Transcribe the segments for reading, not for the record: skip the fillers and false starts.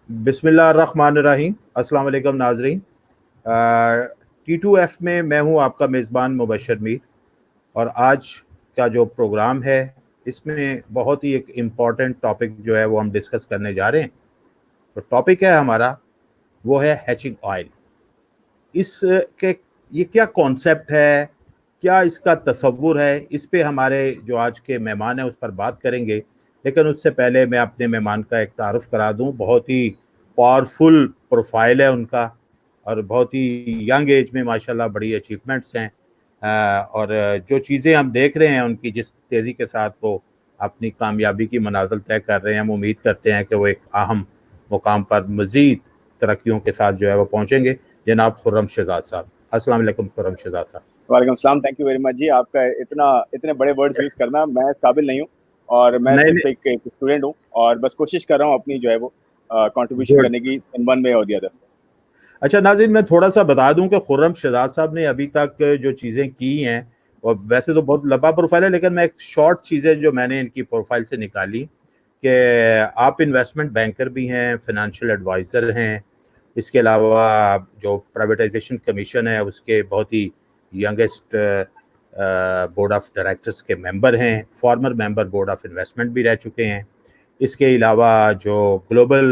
बिस्मिल्लाहिर्रहमानिर्रहीम। अस्सलाम वालेकुम नाजरीन। T2F में मैं हूं आपका मेज़बान मुबशर मीर। और आज का जो प्रोग्राम है इसमें बहुत ही एक इम्पॉर्टेंट टॉपिक जो है वो हम डिस्कस करने जा रहे हैं। तो टॉपिक है हमारा, वो है हैचिंग ऑयल। इस के ये क्या कॉन्सेप्ट है, क्या इसका तसव्वुर है, इस पे हमारे जो आज के मेहमान हैं उस पर बात करेंगे। लेकिन उससे पहले मैं अपने मेहमान का एक तारुफ करा दूं। बहुत ही पावरफुल प्रोफाइल है उनका, और बहुत ही यंग एज में माशाल्लाह बड़ी अचीवमेंट्स हैं। और जो चीज़ें हम देख रहे हैं उनकी, जिस तेज़ी के साथ वो अपनी कामयाबी की मनाजिल तय कर रहे हैं, हम उम्मीद करते हैं कि वो एक अहम मुकाम पर मज़ीद तरक्कियों के साथ जो है वो पहुँचेंगे। जनाब खुर्रम शहजाद साहब, अस्सलाम वालेकुम खुर्रम शहजाद साहब। वालेकुम सलाम। थैंक यू वेरी मच जी। आपका इतने बड़े वर्ड्स यूज़ करना मैं इस काबिल नहीं हूँ, और मैं नहीं सिर्फ नहीं, एक स्टूडेंट हूँ और बस कोशिश कर रहा हूँ अपनी जो है वो कंट्रीब्यूशन गुड। करने की इन वन वे और दी अदर। अच्छा नाज़रीन, मैं थोड़ा सा बता दूं कि खुर्रम शहजाद साहब ने अभी तक जो चीज़ें की हैं, और वैसे तो बहुत लंबा प्रोफाइल है, लेकिन मैं एक शॉर्ट चीज़ें जो मैंने इनकी प्रोफाइल से निकाली कि आप इन्वेस्टमेंट बैंकर भी हैं, फाइनेंशियल एडवाइज़र हैं। इसके अलावा आप जो प्राइवेटाइजेशन कमीशन है उसके बहुत ही यंगेस्ट बोर्ड ऑफ डायरेक्टर्स के मेंबर हैं, farmer member board of investment भी रह चुके हैं। इसके अलावा जो ग्लोबल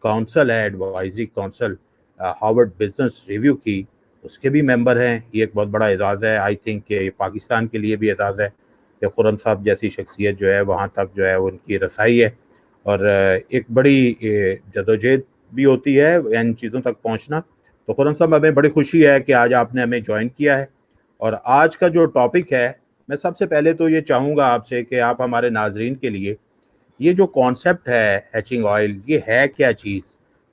काउंसिल है, advisory council Harvard business review की, उसके भी मेंबर हैं। ये एक बहुत बड़ा एजाज़ है। आई थिंक कि पाकिस्तान के लिए भी एजाज़ है कि खुर्रम साहब जैसी शख्सियत जो है वहाँ तक जो है उनकी रसाई है। और एक बड़ी जदोजहद भी होती है इन चीज़ों तक पहुँचना। तो खुर्रम साहब, हमें बड़ी खुशी है कि आज आपने हमें ज्वाइन किया है। और आज का जो टॉपिक है, मैं सबसे पहले तो ये चाहूँगा आपसे कि आप हमारे नाजरीन के लिए ये जो कॉन्सेप्ट है हैचिंग ऑयल, ये है क्या चीज़,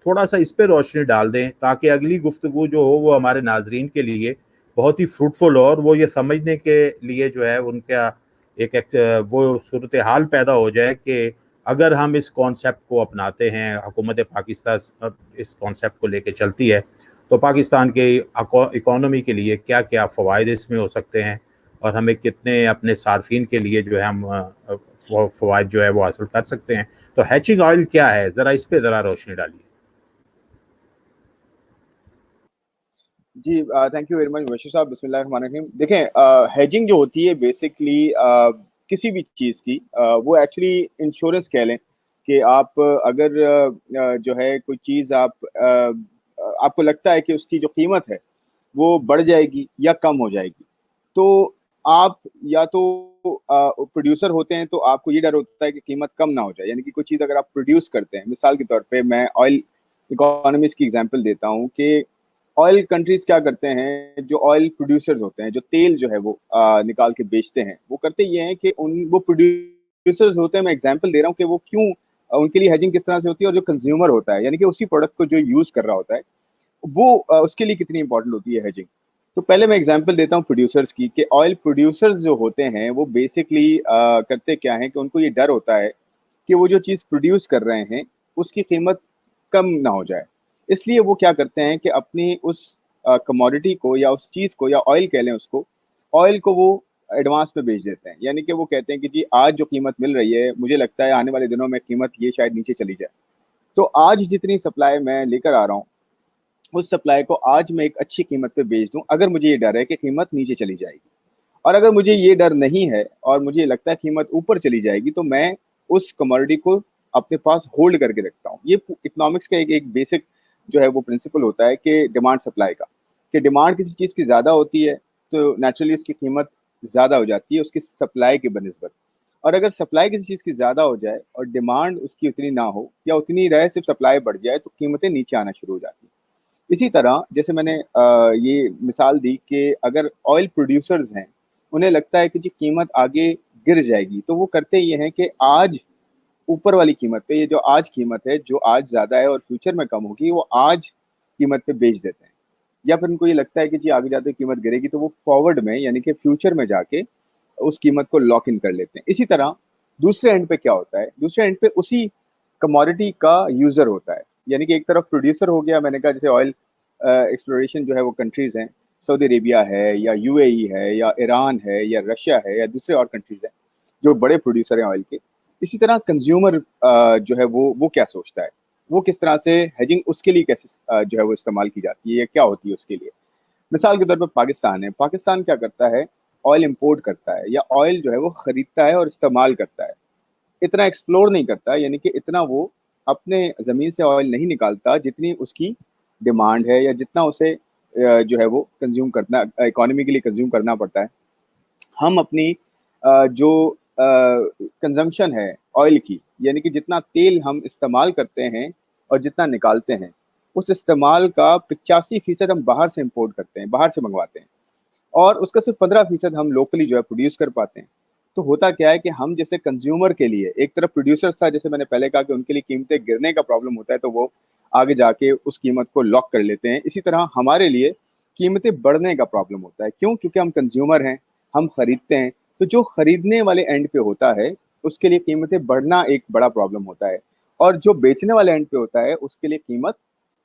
थोड़ा सा इस पे रोशनी डाल दें, ताकि अगली गुफ्तगू जो हो वो हमारे नाजरीन के लिए बहुत ही फ्रूटफुल हो, और वो ये समझने के लिए जो है उनका एक वो सूरत हाल पैदा हो जाए कि अगर हम इस कॉन्सेप्ट को अपनाते हैं, हुकूमत पाकिस्तान इस कॉन्सेप्ट को लेके चलती है, तो पाकिस्तान के इकॉनमी के लिए क्या क्या फ़वाइद इसमें हो सकते हैं, और हमें कितने अपने सार्फिन के लिए जो है हम फ़वाइद जो है वो हासिल कर सकते हैं। तो हैचिंग ऑयल क्या है, ज़रा इस पे ज़रा रोशनी डालिए। जी, thank you very much Vaishu साहब। बिस्मिल्लाहिर्रहमानिर्रहीम। देखें, हेजिंग जो होती है बेसिकली किसी भी चीज़ की, वो एक्चुअली इंश्योरेंस कह लें कि आप अगर जो है कोई चीज़ आपको लगता है कि उसकी जो कीमत है वो बढ़ जाएगी या कम हो जाएगी, तो आप या तो प्रोड्यूसर होते हैं, तो आपको ये डर होता है कि कीमत कम ना हो जाए। यानी कि कोई चीज़ अगर आप प्रोड्यूस करते हैं, मिसाल के तौर पे मैं ऑयल इकोनॉमिस्ट की एग्जांपल देता हूँ कि ऑयल कंट्रीज क्या करते हैं, जो ऑयल प्रोड्यूसर्स होते हैं, जो तेल जो है वो निकाल के बेचते हैं, वो करते ये हैं कि उन वो प्रोड्यूसर्स होते हैं। मैं एग्जांपल दे रहा हूँ कि वो क्यों उनके लिए हेजिंग किस तरह से होती है, और जो कंज्यूमर होता है यानी कि उसी प्रोडक्ट को जो यूज कर रहा होता है, वो उसके लिए कितनी इंपॉर्टेंट होती है हेजिंग। तो पहले मैं एग्जांपल देता हूँ प्रोड्यूसर्स की, कि ऑयल प्रोड्यूसर्स जो होते हैं वो बेसिकली करते क्या है कि उनको ये डर होता है कि वो जो चीज़ प्रोड्यूस कर रहे हैं उसकी कीमत कम ना हो जाए। इसलिए वो क्या करते हैं कि अपनी उस कमोडिटी को या उस चीज़ को या ऑयल कह लें उसको, ऑयल को वो एडवांस में बेच देते हैं। यानी कि वो कहते हैं कि जी आज जो कीमत मिल रही है, मुझे लगता है आने वाले दिनों में कीमत ये शायद नीचे चली जाए। तो आज जितनी सप्लाई मैं लेकर आ रहा हूँ, उस सप्लाई को आज मैं एक अच्छी कीमत पे बेच दूं, अगर मुझे ये डर है कि कीमत नीचे चली जाएगी। और अगर मुझे ये डर नहीं है और मुझे लगता है कीमत ऊपर चली जाएगी, तो मैं उस कमोडिटी को अपने पास होल्ड करके रखता हूँ। ये इकोनॉमिक्स का एक बेसिक जो है वो प्रिंसिपल होता है कि डिमांड सप्लाई का, कि डिमांड किसी चीज़ की ज़्यादा होती है तो नेचुरली उसकी कीमत ज़्यादा हो जाती है उसकी सप्लाई के बनस्बत। और अगर सप्लाई किसी चीज़ की ज़्यादा हो जाए और डिमांड उसकी उतनी ना हो या उतनी रहे, सिर्फ सप्लाई बढ़ जाए, तो कीमतें नीचे आना शुरू हो जाती हैं। इसी तरह जैसे मैंने ये मिसाल दी कि अगर ऑयल प्रोड्यूसर्स हैं, उन्हें लगता है कि जी कीमत आगे गिर जाएगी, तो वो करते ये हैं कि आज ऊपर वाली कीमत पे, ये जो आज कीमत है, जो आज ज़्यादा है और फ्यूचर में कम होगी, वो आज कीमत पे बेच देते हैं। या फिर उनको ये लगता है कि जी आगे जाते कीमत गिरेगी, तो वो फॉरवर्ड में यानी कि फ्यूचर में जाके उस कीमत को लॉक इन कर लेते हैं। इसी तरह दूसरे एंड पे क्या होता है, दूसरे एंड पे उसी कमोडिटी का यूज़र होता है। यानी कि एक तरफ प्रोड्यूसर हो गया, मैंने कहा जैसे ऑयल एक्सप्लोरेशन जो है वो कंट्रीज़ हैं, सऊदी अरेबिया है या यूएई है या ईरान है या रशिया है या दूसरे और कंट्रीज़ हैं, जो बड़े प्रोड्यूसर हैं ऑयल के। इसी तरह कंज्यूमर जो है वो क्या सोचता है, वो किस तरह से हेजिंग उसके लिए कैसे जो है वो इस्तेमाल की जाती है या क्या होती है उसके लिए। मिसाल के तौर पर पाकिस्तान है, पाकिस्तान क्या करता है, ऑयल इंपोर्ट करता है या ऑयल जो है वो खरीदता है और इस्तेमाल करता है, इतना एक्सप्लोर नहीं करता, यानी कि इतना वो अपने ज़मीन से ऑयल नहीं निकालता जितनी उसकी डिमांड है या जितना उसे जो है वो कंज्यूम करना, इकोनॉमी के लिए कंज्यूम करना पड़ता है। हम अपनी जो कंजम्पशन है ऑयल की, यानी कि जितना तेल हम इस्तेमाल करते हैं और जितना निकालते हैं, उस इस्तेमाल का 85% हम बाहर से इंपोर्ट करते हैं, बाहर से मंगवाते हैं, और उसका सिर्फ 15% हम लोकली जो है प्रोड्यूस कर पाते हैं। तो होता क्या है कि हम जैसे कंज्यूमर के लिए, एक तरफ प्रोड्यूसर्स था, जैसे मैंने पहले कहा कि उनके लिए कीमतें गिरने का प्रॉब्लम होता है, तो वो आगे जाके उस कीमत को लॉक कर लेते हैं। इसी तरह हमारे लिए कीमतें बढ़ने का प्रॉब्लम होता है। क्यों? क्योंकि हम कंज्यूमर हैं, हम खरीदते हैं, तो जो खरीदने वाले एंड पे होता है उसके लिए कीमतें बढ़ना एक बड़ा प्रॉब्लम होता है, और जो बेचने वाले एंड पे होता है उसके लिए कीमत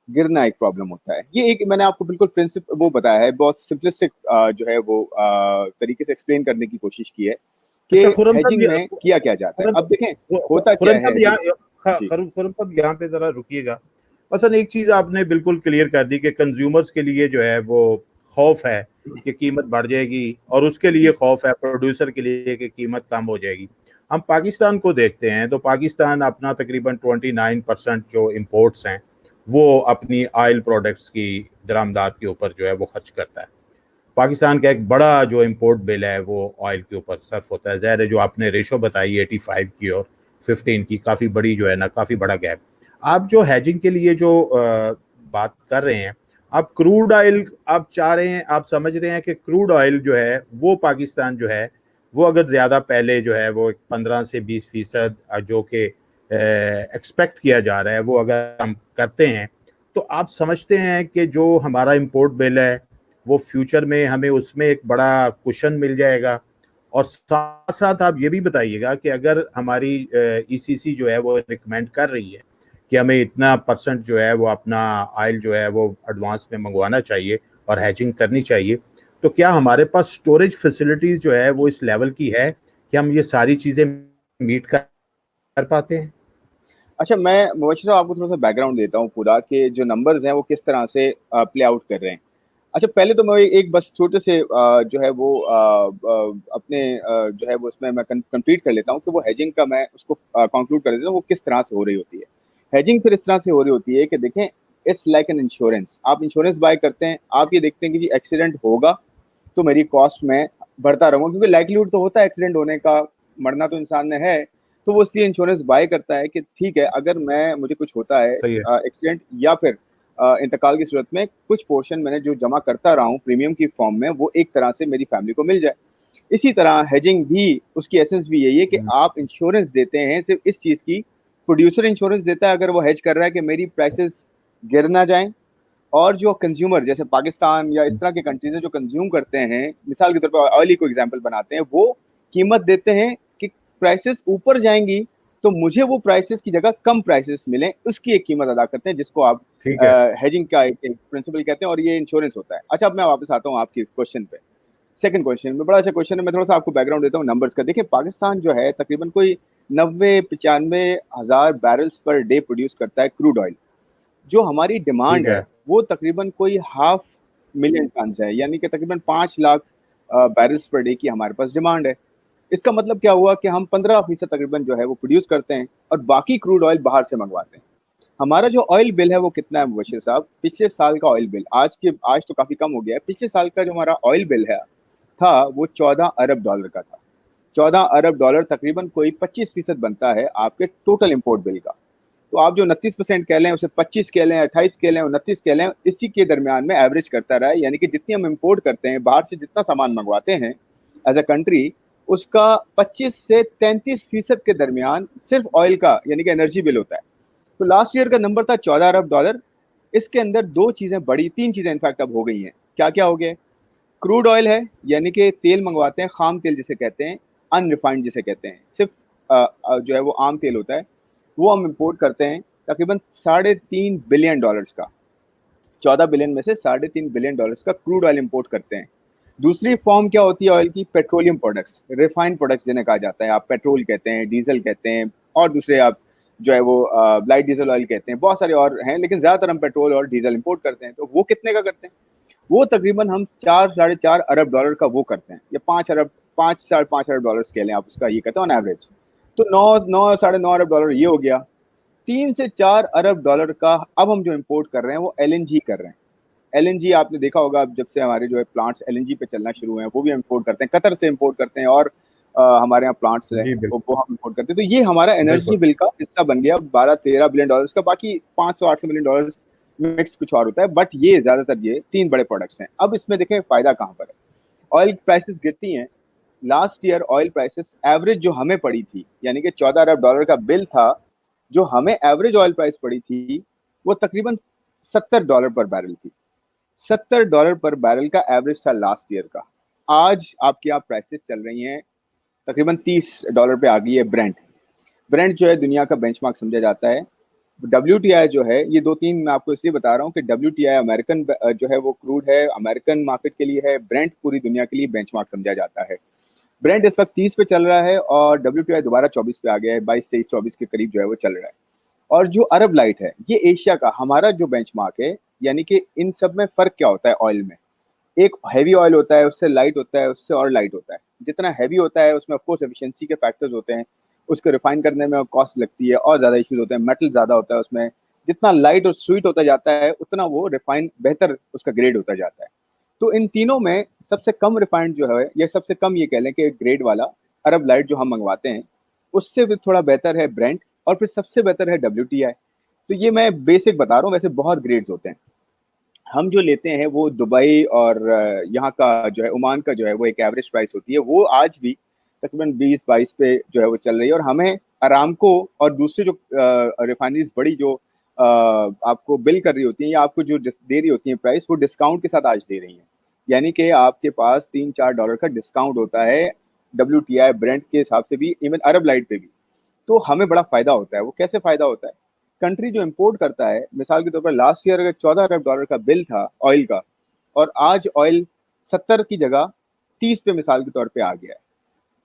गिरना एक प्रॉब्लम होता है। ये एक मैंने आपको बिल्कुल प्रिंसिप वो बताया है, बहुत सिंपलिस्टिक जो है वो तरीके से एक्सप्लेन करने की कोशिश की है कि अच्छा खुरम साहब, हेजिंग में किया क्या जाता है। खुरम अब देखें होता क्या खुरम है साहब हेजिंग। यहाँ, हाँ, जी, खुरम साहब यहाँ पे जरा रुकिएगा। असल एक चीज आपने बिल्कुल क्लियर कर दी कि कंज्यूमर्स के लिए जो है वो खौफ है कि कीमत बढ़ जाएगी, और उसके लिए खौफ है प्रोड्यूसर के लिए कि कीमत कम हो जाएगी। हम पाकिस्तान को देखते हैं तो पाकिस्तान अपना तकरीबन 29% जो इम्पोर्ट्स हैं वो अपनी ऑयल प्रोडक्ट्स की दरामदात के ऊपर जो है वो खर्च करता है। पाकिस्तान का एक बड़ा जो इम्पोर्ट बिल है वो ऑयल के ऊपर सर्फ होता है। ज़ाहिर है जो आपने रेशो बताई 85 की और 15 की, काफ़ी बड़ी जो है ना, काफ़ी बड़ा गैप। आप जो हैजिंग के लिए जो बात कर रहे हैं, आप क्रूड ऑयल आप चाह रहे हैं, आप समझ रहे हैं कि क्रूड ऑयल जो है वो पाकिस्तान जो है वो अगर ज़्यादा पहले जो है वो 15 से 20% जो कि एक्सपेक्ट किया जा रहा है वो अगर हम करते हैं, तो आप समझते हैं कि जो हमारा इम्पोर्ट बिल है वो फ्यूचर में हमें उसमें एक बड़ा कुशन मिल जाएगा। और साथ साथ आप ये भी बताइएगा कि अगर हमारी ईसीसी जो है वो रिकमेंड कर रही है कि हमें इतना परसेंट जो है वो अपना ऑयल जो है वो एडवांस में मंगवाना चाहिए और हैजिंग करनी चाहिए, तो क्या हमारे पास स्टोरेज फैसिलिटीज जो है वो इस लेवल की है कि हम ये सारी चीज़ें मीट कर पाते हैं? अच्छा, मैं मुबशिर साहब आपको थोड़ा सा बैकग्राउंड देता हूँ पूरा कि जो नंबर्स हैं वो किस तरह से प्ले आउट कर रहे हैं। अच्छा, पहले तो मैं एक बस छोटे से जो है वो अपने जो है वो उसमें मैं कंप्लीट कर लेता हूँ कि वो हेजिंग का मैं उसको कंक्लूड कर देता हूँ वो किस तरह से हो रही होती है। हेजिंग फिर इस तरह से हो रही होती है कि देखें, इट्स लाइक एन इंश्योरेंस। आप इंश्योरेंस बाय करते हैं, आप ये देखते हैं कि जी एक्सीडेंट होगा तो मेरी कॉस्ट में बढ़ता रहूँगा, क्योंकि लाइक्लीहुड तो होता है एक्सीडेंट होने का, मरना तो इंसान ने है। तो वो इसलिए इंश्योरेंस बाय करता है कि ठीक है, अगर मैं मुझे कुछ होता है सही है। एक्सीडेंट या फिर इंतकाल की सूरत में, कुछ पोर्शन मैंने जो जमा करता रहा हूँ प्रीमियम की फॉर्म में, वो एक तरह से मेरी फैमिली को मिल जाए। इसी तरह हेजिंग भी, उसकी एसेंस भी यही है कि आप इंश्योरेंस देते हैं सिर्फ इस चीज़ की। प्रोड्यूसर इंश्योरेंस देता है अगर वो हेज कर रहा है कि मेरी प्राइसेस गिर ना जाएँ, और जो कंज्यूमर जैसे पाकिस्तान या इस तरह के कंट्रीज हैं जो कंज्यूम करते हैं, मिसाल के तौर पर ऑयल ही को एग्जांपल बनाते हैं, वो कीमत देते हैं कि प्राइसेस ऊपर जाएंगी तो मुझे वो प्राइसेस की जगह कम प्राइसेस मिलें, उसकी एक कीमत अदा करते हैं, जिसको आप ठीक है। हेजिंग का एक प्रिंसिपल कहते हैं, और ये इंश्योरेंस होता है। अच्छा, अब मैं वापस आता हूँ आपके क्वेश्चन पे। सेकंड क्वेश्चन में, बड़ा अच्छा क्वेश्चन है, मैं थोड़ा सा आपको बैकग्राउंड देता हूँ नंबर्स का। देखिए, पाकिस्तान जो है तकरीबन कोई 90-95 हज़ार बैरल्स पर डे प्रोड्यूस करता है क्रूड ऑयल। जो हमारी ठीक डिमांड है। है वो तकरीबन कोई हाफ मिलियन टन्स है, यानी कि तकरीबन 5 लाख बैरल्स पर डे की हमारे पास डिमांड है। इसका मतलब क्या हुआ कि हम 15% तकरीबन जो है वो प्रोड्यूस करते हैं और बाकी क्रूड ऑयल बाहर से मंगवाते हैं। हमारा जो ऑयल बिल है वो कितना है मुबशिर साहब? पिछले साल का ऑयल बिल, आज तो काफी कम हो गया है। पिछले साल का जो हमारा ऑयल बिल है था वो 14 अरब डॉलर का था। 14 अरब डॉलर तकरीबन कोई 25% बनता है आपके टोटल इम्पोर्ट बिल का। तो आप जो 29% कह लें, उसे 25 कह लें, 28 कह लें, 29 कह लें, इसी के दरमियान में एवरेज करता रहा है। यानी कि जितनी हम इंपोर्ट करते हैं, बाहर से जितना सामान मंगवाते हैं एज अ कंट्री, उसका 25 से 33% के दरमियान सिर्फ ऑयल का यानी कि एनर्जी बिल होता है। तो लास्ट ईयर का नंबर था 14 अरब डॉलर। इसके अंदर दो चीज़ें बड़ी, तीन चीज़ें इनफैक्ट अब हो गई हैं। क्या क्या हो गया? क्रूड ऑयल है, यानी कि तेल मंगवाते हैं, खाम तेल जिसे कहते हैं, अनरिफाइंड जिसे कहते हैं, सिर्फ जो है वो आम तेल होता है, वो हम इंपोर्ट करते हैं तकरीबन $3.5 बिलियन का। 14 बिलियन में से $3.5 बिलियन का क्रूड ऑयल इंपोर्ट करते हैं। दूसरी फॉर्म क्या होती है ऑयल की? पेट्रोलियम प्रोडक्ट्स, रिफाइंड प्रोडक्ट्स जिन्हें कहा जाता है। आप पेट्रोल कहते हैं, डीजल कहते हैं, और दूसरे आप जो है वो लाइट डीजल ऑयल कहते हैं, बहुत सारे और हैं, लेकिन ज़्यादातर हम पेट्रोल और डीजल इंपोर्ट करते हैं। तो वो कितने का करते हैं? वो तकरीबन हम 4 साढ़े 4 अरब डॉलर का वो करते हैं, या 5 अरब 5 साढ़े 5 अरब डॉलर कह लें आप, उसका ये कहते हैं ऑन एवरेज। तो 9 साढ़े 9 अरब डॉलर ये हो गया। 3 से 4 अरब डॉलर का अब हम जो इंपोर्ट कर रहे हैं वो एलएनजी कर रहे हैं। एलएनजी आपने देखा होगा, अब जब से हमारे जो है प्लांट्स एलएनजी पे चलना शुरू हुए हैं, वो भी हम इंपोर्ट करते हैं, कतर से इंपोर्ट करते हैं, और हमारे यहाँ प्लांट्स हैं जी, वो हम इंपोर्ट करते हैं। तो ये हमारा एनर्जी बिल्कुल। बिल का हिस्सा बन गया 12-13 बिलियन डॉलर्स का। बाकी 500-800 मिलियन डॉलर मिक्स कुछ और होता है, बट ये ज्यादातर ये 3 बड़े प्रोडक्ट्स हैं। अब इसमें देखें फायदा कहाँ पर है। ऑयल प्राइसेस गिरती हैं। Last year oil prices average जो हमें पड़ी थी, यानी कि 14 अरब डॉलर का बिल था, जो हमें एवरेज ऑयल प्राइस पड़ी थी, वो तकरीबन $70 पर बैरल थी। $70 पर बैरल का एवरेज था लास्ट ईयर का। आज आपके यहाँ प्राइसेस चल रही हैं तकरीबन $30 पे आ गई है ब्रेंट। ब्रेंट जो है दुनिया का बेंचमार्क समझा जाता है। WTI जो है, ये 2-3 मैं आपको इसलिए बता रहा हूँ कि WTI अमेरिकन जो है वो क्रूड है, अमेरिकन मार्केट के लिए है। ब्रेंट पूरी दुनिया के लिए बेंचमार्क समझा जाता है। ब्रेंट इस वक्त 30 पे चल रहा है और WTI दोबारा 24 पे आ गया है, 22-23-24 के करीब जो है वो चल रहा है। और जो अरब लाइट है, ये एशिया का हमारा जो बेंचमार्क है, यानी कि इन सब में फर्क क्या होता है ऑयल में। एक हैवी ऑयल होता है, उससे लाइट होता है, उससे और लाइट होता है। जितना हैवी होता है उसमें ऑफकोर्स एफिशिएंसी के फैक्टर्स होते हैं, उसको रिफाइन करने में कॉस्ट लगती है और ज़्यादा इश्यूज होते हैं, मेटल ज़्यादा होता है उसमें। जितना लाइट और स्वीट होता जाता है उतना वो रिफाइन बेहतर उसका ग्रेड होता जाता है। तो इन तीनों में सबसे कम रिफाइंड जो है, या सबसे कम ये कह लें कि ग्रेड वाला अरब लाइट जो हम मंगवाते हैं, उससे भी थोड़ा बेहतर है ब्रेंट, और फिर सबसे बेहतर है WTI। तो ये मैं बेसिक बता रहा हूँ, वैसे बहुत ग्रेड्स होते हैं। हम जो लेते हैं वो दुबई और यहाँ का जो है ओमान का जो है वो एक एवरेज प्राइस होती है, वो आज भी तकरीबन 20-22 पे जो है वो चल रही है। और हमें अरामको और दूसरे जो रिफाइनरीज बड़ी जो आपको बिल कर रही होती हैं, या आपको जो दे रही होती हैं प्राइस, वो डिस्काउंट के साथ आज दे रही हैं। यानी कि आपके पास $3-4 का डिस्काउंट होता है WTI ब्रेंट के हिसाब से भी, इवन अरब लाइट पे भी। तो हमें बड़ा फायदा होता है। वो कैसे फायदा होता है? कंट्री जो इंपोर्ट करता है, मिसाल के तौर पर लास्ट ईयर अगर 14 अरब डॉलर का बिल था ऑयल का, और आज ऑयल 70 की जगह 30 पे मिसाल के तौर पे आ गया है,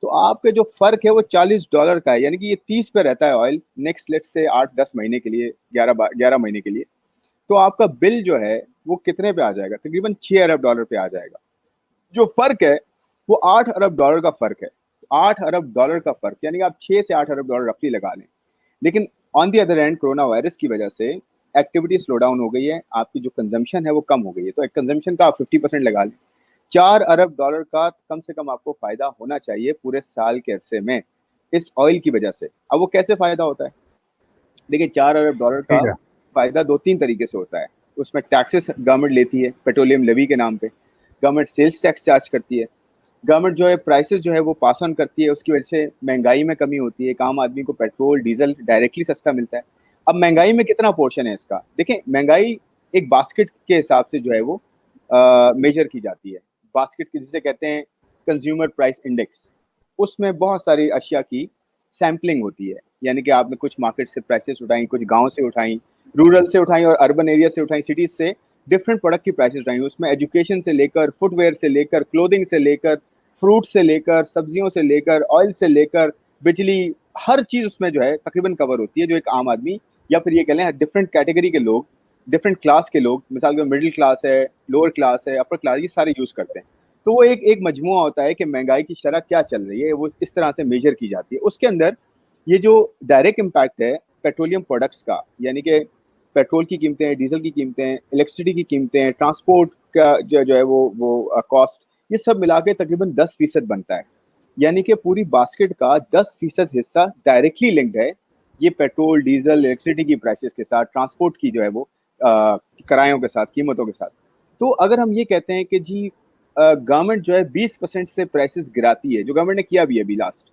तो आपके जो फर्क है वो $40 का है। यानी कि ये 30 पे रहता है ऑयल नेक्स्ट लेट से 8-10 महीने के लिए, 11 महीने के लिए। तो आपका बिल जो है वो कितने पे आ जाएगा? तकरीबन 6 अरब डॉलर पे आ जाएगा। जो फर्क है वो 8 अरब डॉलर का फर्क है। 8 अरब डॉलर का फर्क, यानी आप 6 से 8 अरब डॉलर रफली लगा लें। लेकिन on the other and corona virus की वजह से एक्टिविटी स्लो डाउन हो गई है, आपकी जो कंजम्पशन है वो कम हो गई है। तो एक कंजम्पशन का आप 50% लगा लें, 4 अरब डॉलर का कम से कम आपको फायदा होना चाहिए पूरे साल के अरसे में, इस ऑयल की वजह से। अब वो कैसे फायदा होता है? देखिए, 4 अरब डॉलर का ठीक है। फायदा 2-3 तरीके से होता है। उसमें टैक्सेस गवर्नमेंट लेती है पेट्रोलियम लेवी के नाम पे, गवर्नमेंट सेल्स टैक्स चार्ज करती है, गवर्नमेंट जो है प्राइसेस जो है वो पास ऑन करती है, उसकी वजह से महंगाई में कमी होती है, एक आम आदमी को पेट्रोल डीजल डायरेक्टली सस्ता मिलता है। अब महंगाई में कितना पोर्शन है इसका? देखें, महंगाई एक बास्केट के हिसाब से जो है वो मेजर की जाती है। बास्केट की जिसे कहते हैं कंज्यूमर प्राइस इंडेक्स, उसमें बहुत सारी अशिया की सैम्पलिंग होती है। यानी कि आपने कुछ मार्केट से प्राइसेस उठाई, कुछ गांव से उठाई, रूरल से उठाई और अर्बन एरिया से उठाई, सिटीज से डिफरेंट प्रोडक्ट की प्राइसेस उठाई। उसमें एजुकेशन से लेकर, फुटवेयर से लेकर, क्लोथिंग से लेकर, फ्रूट से लेकर, सब्जियों से लेकर, ऑयल से लेकर, बिजली, हर चीज उसमें जो है तकरीबन कवर होती है, जो एक आम आदमी, या फिर ये कह लें डिफरेंट कैटेगरी के लोग, डिफरेंट क्लास के लोग, मिसाल के मिडिल क्लास है, लोअर क्लास है, अपर क्लास, ये सारे यूज करते हैं। तो वो एक एक मजमुआ होता है कि महंगाई की शरह क्या चल रही है, वो इस तरह से मेजर की जाती है। उसके अंदर ये जो डायरेक्ट इम्पैक्ट है पेट्रोलियम प्रोडक्ट्स का, यानी कि पेट्रोल की कीमतें, डीजल की कीमतें, इलेक्ट्रिसिटी की कीमतें, ट्रांसपोर्ट का जो है वो कॉस्ट, ये सब मिला के तकरीबन 10% बनता है। यानी कि पूरी बास्केट का 10% हिस्सा डायरेक्टली लिंक्ड है ये पेट्रोल, डीजल, इलेक्ट्रिसिटी की प्राइसेस के साथ, ट्रांसपोर्ट की जो है वो किरायों के साथ, कीमतों के साथ। तो अगर हम ये कहते हैं कि जी गवर्नमेंट जो है 20% से प्राइसेस गिराती है, जो गवर्नमेंट ने किया भी है अभी लास्ट,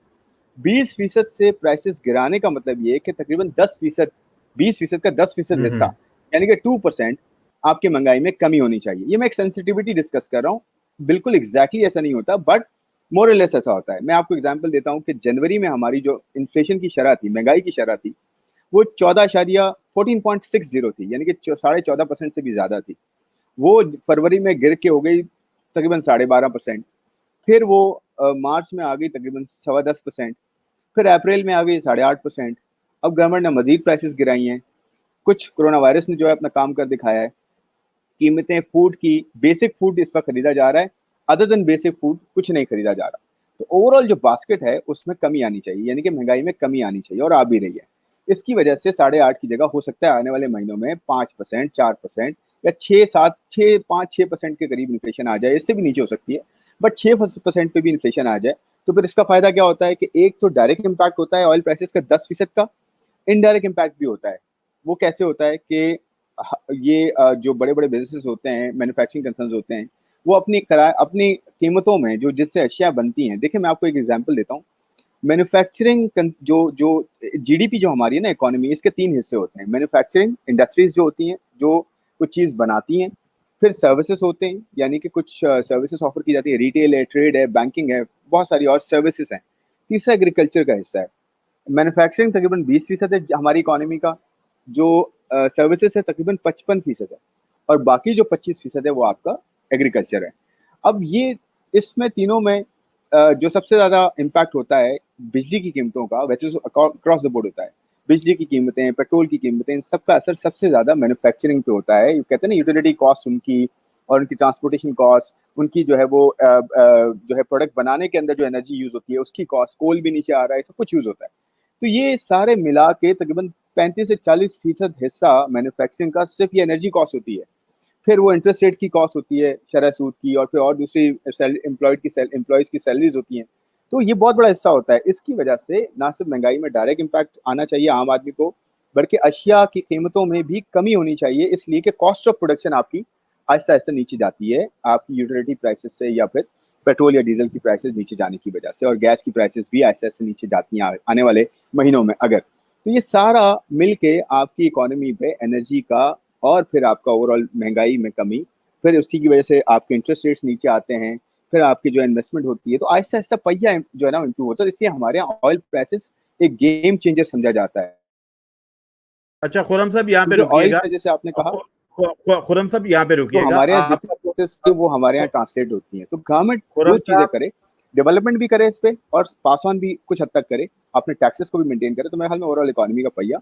20% से प्राइसेस गिराने का मतलब ये है कि तकरीबन 10%, 20% का 10% हिस्सा, हम्म। यानी कि 2% आपकी महंगाई में कमी होनी चाहिए। ये मैं एक सेंसिटिविटी डिस्कस कर रहा हूँ, बिल्कुल एग्जैक्टली ऐसा नहीं होता, बट मोर लेस ऐसा होता है। मैं आपको एग्जांपल देता हूँ कि जनवरी में हमारी जो इन्फ्लेशन की शरह थी, महंगाई की शरह थी, वो 14.60 थी, यानी कि 14.5% से भी ज्यादा थी। वो फरवरी में गिर के हो गई तकरीबन 12.5%। फिर वो मार्च में आ गई तकरीबन 10.25%। फिर अप्रैल में आ गई 8.5%। अब गवर्नमेंट ने मजीद प्राइसेस गिराई हैं, कुछ कोरोना वायरस ने जो है अपना काम कर दिखाया है। कीमतें फूड की, बेसिक फूड इस वक्त खरीदा जा रहा है, अदर देन बेसिक फूड कुछ नहीं खरीदा जा रहा। तो ओवरऑल जो बास्केट है उसमें कमी आनी चाहिए, यानी कि महंगाई में कमी आनी चाहिए, और आ भी रही है। इसकी वजह से 8.5 की जगह हो सकता है आने वाले महीनों में 5%, 4% या 5-6% के करीब इन्फ्लेशन आ जाए, इससे भी नीचे हो सकती है, बट 6% पे भी इन्फ्लेशन आ जाए तो फिर इसका फायदा क्या होता है कि एक तो डायरेक्ट इम्पैक्ट होता है ऑयल प्राइसेस का 10% का, इनडायरेक्ट इम्पैक्ट भी होता है। वो कैसे होता है कि ये जो बड़े-बड़े बिज़नेसेस होते हैं, मैन्युफैक्चरिंग कंसर्न्स होते हैं, वो अपनी कीमतों में जो जिससे अशिया बनती हैं, देखिए मैं आपको एक एग्ज़ाम्पल देता हूँ। मैन्युफैक्चरिंग जो जो जीडीपी जो हमारी है ना इकोनॉमी, इसके 3 हिस्से होते हैं। मैन्युफैक्चरिंग इंडस्ट्रीज़ जो होती हैं, जो कुछ चीज़ बनाती हैं, फिर सर्विसेज़ होते हैं, यानी कि कुछ सर्विसेज़ ऑफ़र की जाती है, रिटेल है, ट्रेड है, बैंकिंग है, बहुत सारी और सर्विसेज़ हैं। तीसरा एग्रीकल्चर का हिस्सा है। मैन्युफैक्चरिंग तकरीबन 20% है हमारी इकोनॉमी का, जो सर्विसेज है तकरीबन 55% है, और बाकी जो 25% है वो आपका एग्रीकल्चर है। अब ये इसमें तीनों में जो सबसे ज़्यादा इम्पैक्ट होता है बिजली की कीमतों का, वैसे तो अक्रॉस द बोर्ड होता है। बिजली की कीमतें, पेट्रोल की कीमतें, इन सबका असर सबसे ज़्यादा मैन्युफैक्चरिंग पे होता है। ये कहते हैं ना यूटिलिटी कॉस्ट उनकी, और उनकी ट्रांसपोर्टेशन कॉस्ट, उनकी जो है वो जो है प्रोडक्ट बनाने के अंदर जो एनर्जी यूज़ होती है उसकी कॉस्ट, कोल भी नीचे आ रहा है, सब कुछ यूज़ होता है। तो ये सारे मिला के तकरीबन 35 से 40% हिस्सा मैन्युफैक्चरिंग का सिर्फ ये एनर्जी कॉस्ट होती है। फिर वो इंटरेस्ट रेट की कॉस्ट होती है, शरह सूद की, और फिर और दूसरी एम्प्लॉयज़ की सैलरीज़ होती हैं। तो ये बहुत बड़ा हिस्सा होता है। इसकी वजह से ना सिर्फ महंगाई में डायरेक्ट इम्पैक्ट आना चाहिए आम आदमी को, बल्कि अशिया की कीमतों में भी कमी होनी चाहिए, इसलिए कि कॉस्ट ऑफ प्रोडक्शन आपकी आहिस्ता-आहिस्ता नीचे जाती है, आपकी यूटिलिटी प्राइसेज़ से, या फिर पेट्रोल या डीज़ल की प्राइसेज़ नीचे जाने की वजह से, और गैस की प्राइसेज़ भी आहिस्ता-आहिस्ता नीचे जाती हैं आने वाले महीनों में अगर। तो ये सारा मिल के आपकी इकोनॉमी पे एनर्जी का, और फिर आपका ओवरऑल महंगाई में कमी, फिर उसी की वजह से आपके इंटरेस्ट रेट्स नीचे आते हैं, फिर आपकी जो इन्वेस्टमेंट होती है, तो आहिस्ता-आहिस्ता पहिया जो है ना इम्प्रूव होता है, इसलिए हमारे यहाँ ऑयल प्राइसेज़ एक गेम चेंजर समझा जाता है। अच्छा खुर्रम साहब यहाँ पे क्योंकि ऑयल रुकिएगा। का जैसे आपने कहा, खुर्रम साहब यहाँ पे तो रुकिएगा। हमारे यहाँ आप जितनी प्रोसेस है वो हमारे यहाँ ट्रांसलेट होती हैं। तो गवर्नमेंट खुर्रम 2 चीज़ें साहब, करे, डेवलपमेंट भी करे इस पे, और पास ऑन भी कुछ हद तक करे, अपने टैक्सेस को भी मेंटेन करे, तो मेरे ख्याल में ओवरऑल इकोनॉमी का पहिया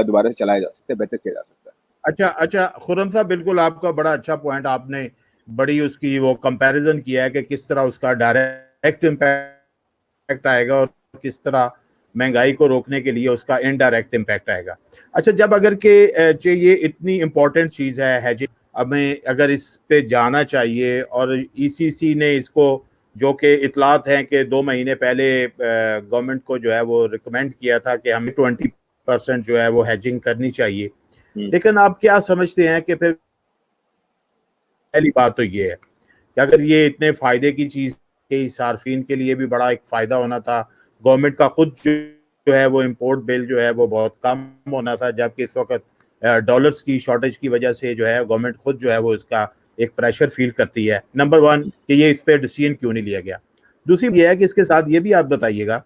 दोबारा से चलाया जा सकता है, बेहतर किया जा सकता है। अच्छा अच्छा खुर्रम साहब, बिल्कुल आपका बड़ा अच्छा पॉइंट, आपने बड़ी उसकी वो कंपैरिजन किया है कि किस तरह उसका डायरेक्ट इम्पैक्ट आएगा और किस तरह महंगाई को रोकने के लिए उसका इनडायरेक्ट इम्पैक्ट आएगा। अच्छा, जब अगर के ये इतनी इम्पोर्टेंट चीज़ है हेजिंग, हमें अगर इस पे जाना चाहिए, और ईसीसी ने इसको, जो कि इतलात हैं कि 2 महीने पहले गवर्नमेंट को जो है वो रिकमेंड किया था कि हमें 20% जो है वो हेजिंग करनी चाहिए, लेकिन आप क्या समझते हैं कि फिर पहली बात तो ये है कि अगर ये इतने फायदे की चीज के सार्फिन के लिए भी बड़ा एक फायदा होना था, गवर्नमेंट का खुद जो है वो इम्पोर्ट बिल जो है वो बहुत कम होना था, जबकि इस वक्त डॉलर्स की शॉर्टेज की वजह से जो है गवर्नमेंट खुद जो है वो इसका एक प्रेशर फील करती है। नंबर वन कि ये इस पर डिसीजन क्यों नहीं लिया गया। दूसरी ये है कि इसके साथ ये भी आप बताइएगा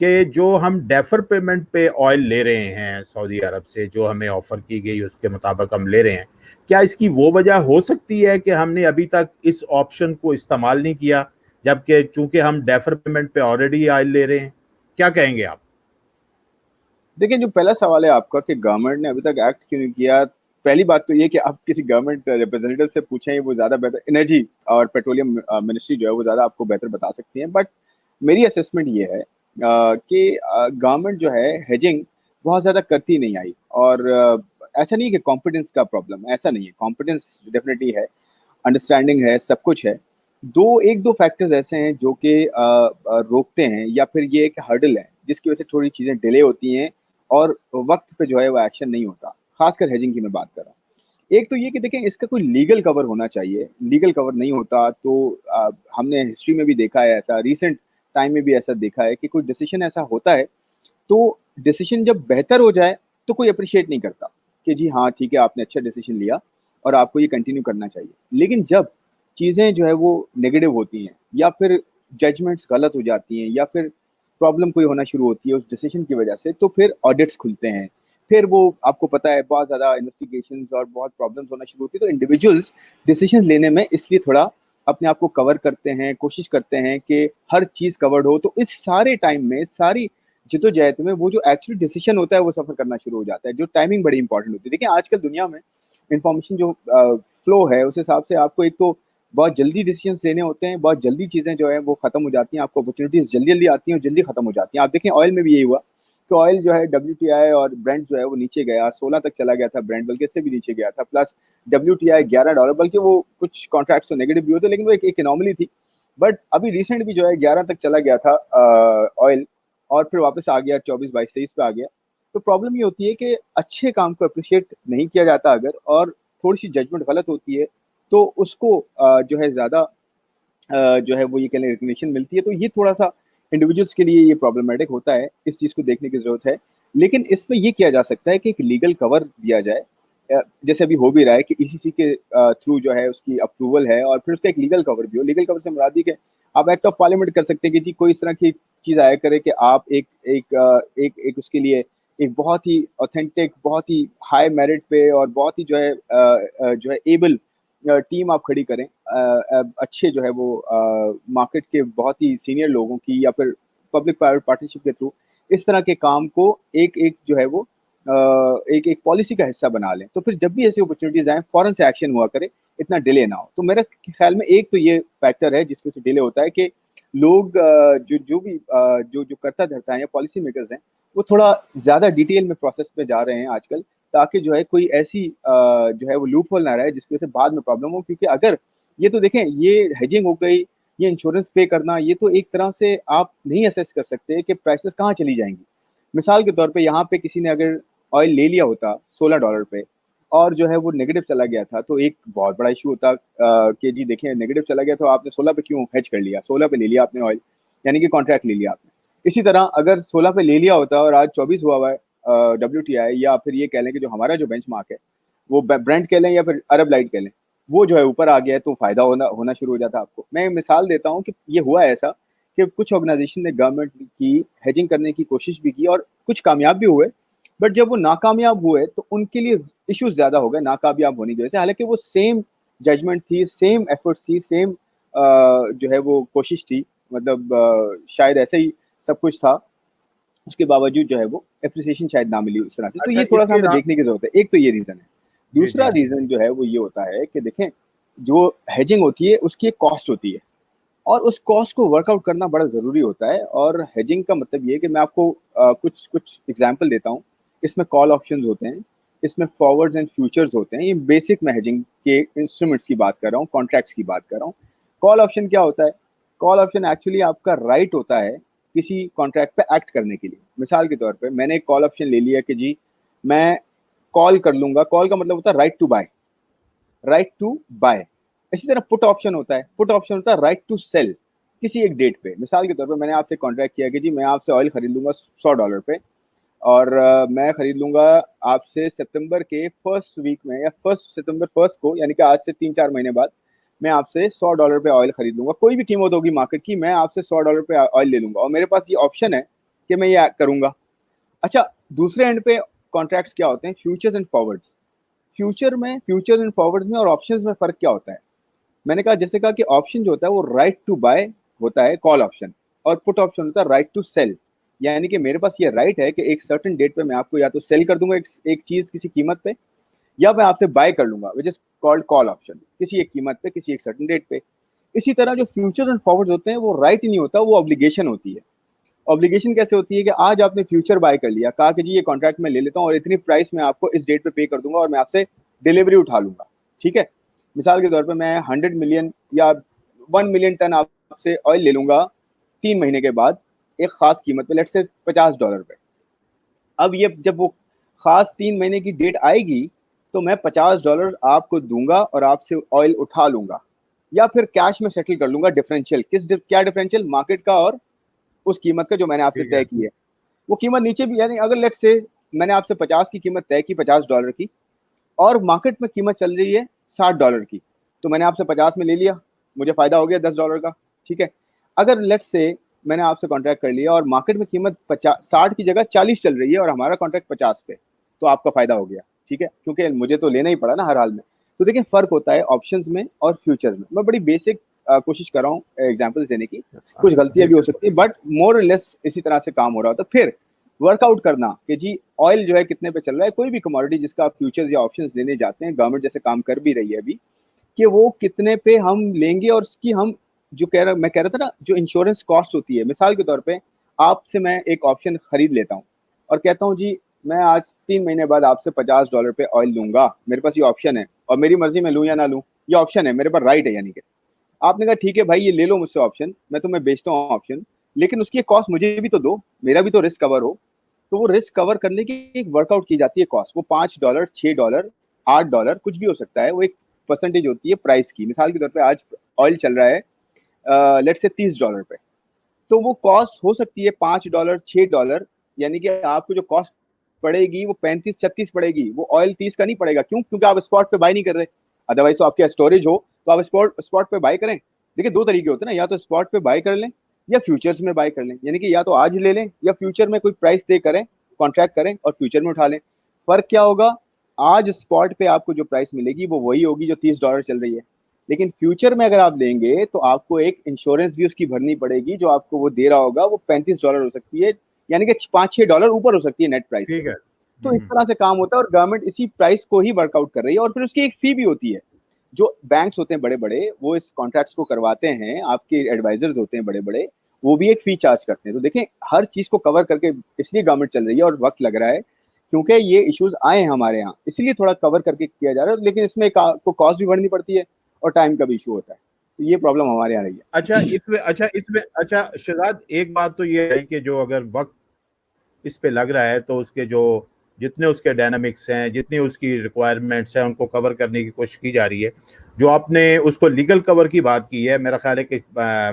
कि जो हम डेफर पेमेंट पे ऑयल ले रहे हैं सऊदी अरब से, जो हमें ऑफर की गई उसके मुताबिक हम ले रहे हैं, क्या इसकी वो वजह हो सकती है कि हमने अभी तक इस ऑप्शन को इस्तेमाल नहीं किया, जबकि चूंकि हम डेफर पेमेंट पे ऑलरेडी ऑयल ले रहे हैं? क्या कहेंगे आप? देखिए, जो पहला सवाल है आपका कि गवर्नमेंट ने अभी तक एक्ट क्यों नहीं किया, पहली बात तो ये कि आप किसी गवर्नमेंट रिप्रेजेंटेटिव से पूछें, वो ज़्यादा बेहतर, एनर्जी और पेट्रोलियम मिनिस्ट्री जो है वो ज़्यादा आपको बेहतर बता सकती है। बट मेरी असेसमेंट ये है कि गवर्नमेंट जो है हेजिंग बहुत ज़्यादा करती नहीं आई, और ऐसा नहीं है कि कॉम्पिटेंस का प्रॉब्लम है, ऐसा नहीं है, कॉम्पिटेंस डेफिनेटली है, अंडरस्टैंडिंग है, सब कुछ है। 1-2 फैक्टर्स ऐसे हैं जो कि रोकते हैं, या फिर ये एक हर्डल है जिसकी वजह से थोड़ी चीज़ें डिले होती हैं, और वक़्त पे जो है वो एक्शन नहीं होता, ख़ासकर हेजिंग की मैं बात कर रहा हूँ। एक तो ये कि देखिए, इसका कोई लीगल कवर होना चाहिए, लीगल कवर नहीं होता तो हमने हिस्ट्री में भी देखा है ऐसा, रीसेंट टाइम में भी ऐसा देखा है कि कोई डिसीज़न ऐसा होता है, तो डिसीज़न जब बेहतर हो जाए तो कोई एप्रिशिएट नहीं करता कि जी हाँ, ठीक है, आपने अच्छा डिसीज़न लिया और आपको ये कंटिन्यू करना चाहिए। लेकिन जब चीज़ें जो है वो नेगेटिव होती हैं, या फिर जजमेंट्स गलत हो जाती हैं, या फिर प्रॉब्लम कोई होना शुरू होती है उस डिसीजन की वजह से, तो फिर ऑडिट्स खुलते हैं। फिर वो आपको पता है बहुत ज़्यादा इन्वेस्टिगेशंस और बहुत प्रॉब्लम्स होना शुरू होती है, तो इंडिविजुअल्स डिसीजन लेने में इसलिए थोड़ा अपने आप को कवर करते हैं, कोशिश करते हैं कि हर चीज़ कवर्ड हो। तो इस सारे टाइम में सारी जिद्दोजहद में वो जो एक्चुअली डिसीजन होता है वो सफ़र करना शुरू हो जाता है, जो टाइमिंग बड़ी इंपॉर्टेंट होती है। देखिए आजकल दुनिया में इंफॉर्मेशन जो फ्लो है उस हिसाब से आपको एक तो बहुत जल्दी डिसीजंस लेने होते हैं, बहुत जल्दी चीज़ें जो है वो खत्म हो जाती हैं, आपको अपॉर्चुनिटीज़ जल्दी-जल्दी आती हैं और जल्दी खत्म हो जाती हैं। आप देखें ऑयल में भी यही हुआ कि ऑयल जो है डब्ल्यूटीआई और ब्रेंट जो है वो नीचे गया, 16 तक चला गया था ब्रेंट, बल्कि इससे भी नीचे गया था। प्लस डब्ल्यूटीआई $11, बल्कि वो कुछ कॉन्ट्रैक्ट्स तो नेगेटिव भी होते, लेकिन वो एक एनोमली थी। बट अभी रिसेंट भी जो है 11 तक चला गया था ऑयल, और फिर वापस आ गया 24, 22, 23 पे आ गया। तो प्रॉब्लम ये होती है कि अच्छे काम को एप्रिशिएट नहीं किया जाता अगर, और थोड़ी-सी जजमेंट गलत होती है, तो उसको जो है ज़्यादा जो है वो ये कह लें रिकग्निशन मिलती है। तो ये थोड़ा-सा इंडिविजुअल्स के लिए ये प्रॉब्लमैटिक होता है, इस चीज़ को देखने की ज़रूरत है। लेकिन इसमें ये किया जा सकता है कि एक लीगल कवर दिया जाए, जैसे अभी हो भी रहा है कि ईसीसी के थ्रू जो है उसकी अप्रूवल है और फिर उसका एक लीगल कवर भी हो। लीगल कवर से मुराद ये कि आप एक्ट ऑफ पार्लियामेंट कर सकते हैं कि जी कोई इस तरह की चीज़ आया करे कि आप एक उसके लिए एक बहुत ही ऑथेंटिक, बहुत ही हाई मेरिट पे और बहुत ही जो है एबल टीम आप खड़ी करें, अच्छे जो है वो मार्केट के बहुत ही सीनियर लोगों की या फिर पब्लिक प्राइवेट पार्टनरशिप के थ्रू इस तरह के काम को एक जो है वो एक पॉलिसी का हिस्सा बना लें। तो फिर जब भी ऐसी अपॉर्चुनिटीज़ आएँ, फ़ौरन से एक्शन हुआ करे, इतना डिले ना हो। तो मेरे ख़्याल में एक तो ये फैक्टर है जिसकी वजह से डिले होता है कि लोग जो भी जो कर्ता-धर्ता हैं या पॉलिसी मेकर्स हैं, वो थोड़ा ज़्यादा डिटेल में प्रोसेस पे जा रहे हैं आजकल, ताकि जो है कोई ऐसी जो है वो लूप होल ना रहे जिसकी वजह से बाद में प्रॉब्लम हो। क्योंकि अगर ये तो देखें, ये हेजिंग हो गई, ये इंश्योरेंस पे करना, ये तो एक तरह से आप नहीं असेस कर सकते कि प्राइसेस कहाँ चली जाएँगी। मिसाल के तौर पे यहाँ पे किसी ने अगर ऑयल ले लिया होता $16 पे और जो है वो नेगेटिव चला गया था, तो एक बहुत बड़ा इश्यू होता कि जी देखिए नेगेटिव चला गया तो आपने 16 पे क्यों हेज कर लिया? 16 पे ले लिया आपने ऑयल, यानी कि कॉन्ट्रैक्ट ले लिया आपने। इसी तरह अगर 16 पे ले लिया होता और आज 24 हुआ हुआ है डब्ल्यूटीआई, या फिर ये कह लें कि जो हमारा जो बेंचमार्क है, वो ब्रेंट कह लें या फिर अरब लाइट कह लें, वो जो है ऊपर आ गया है तो फ़ायदा होना होना शुरू हो जाता आपको। मैं एक मिसाल देता हूँ कि ये हुआ ऐसा कि कुछ ऑर्गेनाइज़ेशन ने गवर्नमेंट की हेजिंग करने की कोशिश भी की और कुछ कामयाब भी हुए, बट जब वो नाकामयाब हुए तो उनके लिए इश्यूज़ ज़्यादा हो गए नाकामयाब होने की वजह से। हालाँकि वो सेम जजमेंट थी, सेम एफर्ट्स थी, सेम जो है वो कोशिश थी, मतलब शायद ऐसे ही सब कुछ था। उसके बावजूद जो है वो एप्रिसिएशन शायद ना मिली उस तरह से। तो अच्छा ये थोड़ा-सा इसके हमें देखने की ज़रूरत है। एक तो ये रीज़न है। जी, दूसरा जी। रीज़न जो है वो ये होता है कि देखें, जो हेजिंग होती है उसकी एक कॉस्ट होती है और उस कॉस्ट को वर्कआउट करना बड़ा ज़रूरी होता है। और हेजिंग का मतलब ये है कि मैं आपको कुछ कुछ एग्ज़ाम्पल देता हूँ। इसमें कॉल ऑप्शंस होते हैं, इसमें फॉरवर्ड्स एंड फ्यूचर्स होते हैं। ये बेसिक मैं हेजिंग के इंस्ट्रूमेंट्स की बात कर रहा हूँ, कॉन्ट्रैक्ट्स की बात कर रहा हूँ। कॉल ऑप्शन क्या होता है? कॉल ऑप्शन एक्चुअली आपका राइट होता है किसी कॉन्ट्रैक्ट पे एक्ट करने के लिए। मिसाल के तौर पे मैंने एक कॉल ऑप्शन ले लिया कि जी मैं कॉल कर लूँगा, कॉल का मतलब होता है right to buy, right to buy. इसी तरह पुट ऑप्शन होता है, पुट ऑप्शन होता है राइट टू सेल किसी एक डेट पे। मिसाल के तौर पे मैंने आपसे कॉन्ट्रैक्ट किया कि जी मैं आपसे ऑयल खरीद लूँगा $100 पे, और मैं खरीद लूँगा आपसे सितंबर के फर्स्ट वीक में या फर्स्ट सितंबर फर्स्ट को, यानी कि आज से 3-4 महीने बाद मैं आपसे $100 पे ऑयल खरीद लूँगा। कोई भी कीमत होगी मार्केट की, मैं आपसे $100 पे ऑयल ले लूँगा और मेरे पास ये ऑप्शन है कि मैं ये करूँगा। अच्छा, दूसरे एंड पे कॉन्ट्रैक्ट्स क्या होते हैं? Futures and forwards. Future and forwards में और ऑप्शंस में फ़र्क क्या होता है? मैंने कहा, जैसे कहा कि ऑप्शन जो होता है वो राइट टू बाय होता है, कॉल ऑप्शन, और पुट ऑप्शन होता है राइट टू सेल। यानी कि मेरे पास ये राइट है कि एक सर्टेन डेट पे मैं आपको या तो सेल कर दूंगा एक चीज किसी कीमत पे, या मैं आपसे बाय कर लूंगा, which is called call option, किसी एक कीमत पे किसी एक सर्टेन डेट पे। इसी तरह जो फ्यूचर्स एंड फॉरवर्ड्स होते हैं वो राइट ही नहीं होता, वो ऑब्लिगेशन होती है। ऑब्लिगेशन कैसे होती है कि आज आपने फ्यूचर बाय कर लिया, कहा कि जी ये कॉन्ट्रैक्ट मैं ले लेता हूँ और इतनी प्राइस मैं आपको इस डेट पे कर दूंगा और मैं आपसे डिलीवरी उठा लूंगा, ठीक है। मिसाल के तौर पे मैं 100 मिलियन या 1 मिलियन टन आपसे ऑयल ले लूंगा 3 महीने के बाद एक खास कीमत पे, लेट्स से $50 पे। अब ये जब वो खास 3 महीने की डेट आएगी तो मैं $50 आपको दूंगा और आपसे ऑयल उठा लूंगा, या फिर कैश में सेटल कर लूंगा। डिफरेंशियल क्या डिफरेंशियल? मार्केट का और उस कीमत का जो मैंने आपसे ठीक है। तय की है। वो कीमत नीचे भी, यानी अगर लेट्स से मैंने आपसे 50 की कीमत तय की, $50 की, और मार्केट में कीमत चल रही है $60 की, तो मैंने आपसे 50 में ले लिया, मुझे फायदा हो गया $10 का, ठीक है। अगर लेट्स से मैंने आपसे कॉन्ट्रैक्ट कर लिया और मार्केट में कीमत 60 की जगह 40 चल रही है और हमारा कॉन्ट्रैक्ट 50 पे, तो आपका फायदा हो गया, ठीक है, क्योंकि मुझे तो लेना ही पड़ा ना हर हाल में। तो देखिए फर्क होता है ऑप्शंस में और फ्यूचर्स में। मैं बड़ी बेसिक कोशिश कर रहा हूँ एग्जांपल्स देने की, कुछ गलतियां भी हो सकती है, बट मोर और लेस इसी तरह से काम हो रहा होता है। फिर वर्कआउट करना कि जी ऑयल जो है कितने पे चल रहा है, कोई भी कमोडिटी जिसका आप फ्यूचर्स या ऑप्शंस लेने जाते हैं, गवर्नमेंट जैसे काम कर भी रही है अभी, कि वो कितने पे हम लेंगे और उसकी हम जो मैं कह रहा था ना, जो इंश्योरेंस कॉस्ट होती है, मिसाल के तौर पे आपसे मैं एक ऑप्शन खरीद लेता हूँ और कहता हूँ जी मैं आज 3 महीने बाद आपसे $50 पे ऑयल लूंगा, मेरे पास ये ऑप्शन है और मेरी मर्जी में लूँ या ना लूँ, ये ऑप्शन है, मेरे पास राइट है। यानी कि आपने कहा ठीक है भाई ये ले लो मुझसे ऑप्शन, मैं तुम्हें बेचता हूँ ऑप्शन, लेकिन उसकी कॉस्ट मुझे भी तो दो, मेरा भी तो रिस्क कवर हो। तो वो रिस्क कवर करने की एक वर्कआउट की जाती है कॉस्ट, वो $5, $6, $8 कुछ भी हो सकता है, वो एक परसेंटेज होती है प्राइस की। मिसाल के तौर पे आज ऑयल चल रहा है लेट्स से $30 पे, तो वो कॉस्ट हो सकती है $5 $6, यानी कि आपको जो कॉस्ट पड़ेगी वो 35-36 पड़ेगी, वो ऑयल 30 का नहीं पड़ेगा। क्यों? क्योंकि आप स्पॉट पे बाय नहीं कर रहे। अदरवाइज तो आपके स्टोरेज हो तो आप स्पॉट स्पॉट पे बाय करें। देखिए दो तरीके होते हैं ना, या तो स्पॉट पे बाय कर लें या फ्यूचर्स में बाय कर लें, यानी कि या तो आज ले लें या फ्यूचर में कोई प्राइस तय करें, कॉन्ट्रैक्ट करें और फ्यूचर में उठा लें। फर्क क्या होगा? आज स्पॉट पे आपको जो प्राइस मिलेगी वो वही होगी जो $30 चल रही है, लेकिन फ्यूचर में अगर आप लेंगे तो आपको एक इंश्योरेंस भी उसकी भरनी पड़ेगी, जो आपको वो दे रहा होगा, वो $35 हो सकती है, यानी कि $5-6 ऊपर हो सकती है नेट प्राइस से। ठीक है। तो इस तरह से काम होता है और गवर्नमेंट इसी प्राइस को ही वर्कआउट कर रही है और फिर उसकी एक फी भी होती है। जो बैंक्स होते हैं बड़े बड़े, वो इस कॉन्ट्रैक्ट्स को करवाते हैं, आपके एडवाइजर्स होते हैं बड़े बड़े, वो भी एक फी चार्ज करते हैं। तो देखें हर चीज को कवर करके इसलिए गवर्नमेंट चल रही है और वक्त लग रहा है क्योंकि ये इश्यूज आए हैं हमारे यहाँ, इसलिए थोड़ा कवर करके किया जा रहा है, लेकिन इसमें आपको कॉस्ट भी भरनी पड़ती है और टाइम का भी इशू होता है। तो ये प्रॉब्लम हमारे यहाँ रही है। अच्छा शहजाद, एक बात तो ये है कि जो अगर वक्त इस पे लग रहा है तो उसके जो जितने उसके डायनामिक्स हैं, जितनी उसकी रिक्वायरमेंट्स हैं, उनको कवर करने की कोशिश की जा रही है। जो आपने उसको लीगल कवर की बात की है, मेरा ख्याल है कि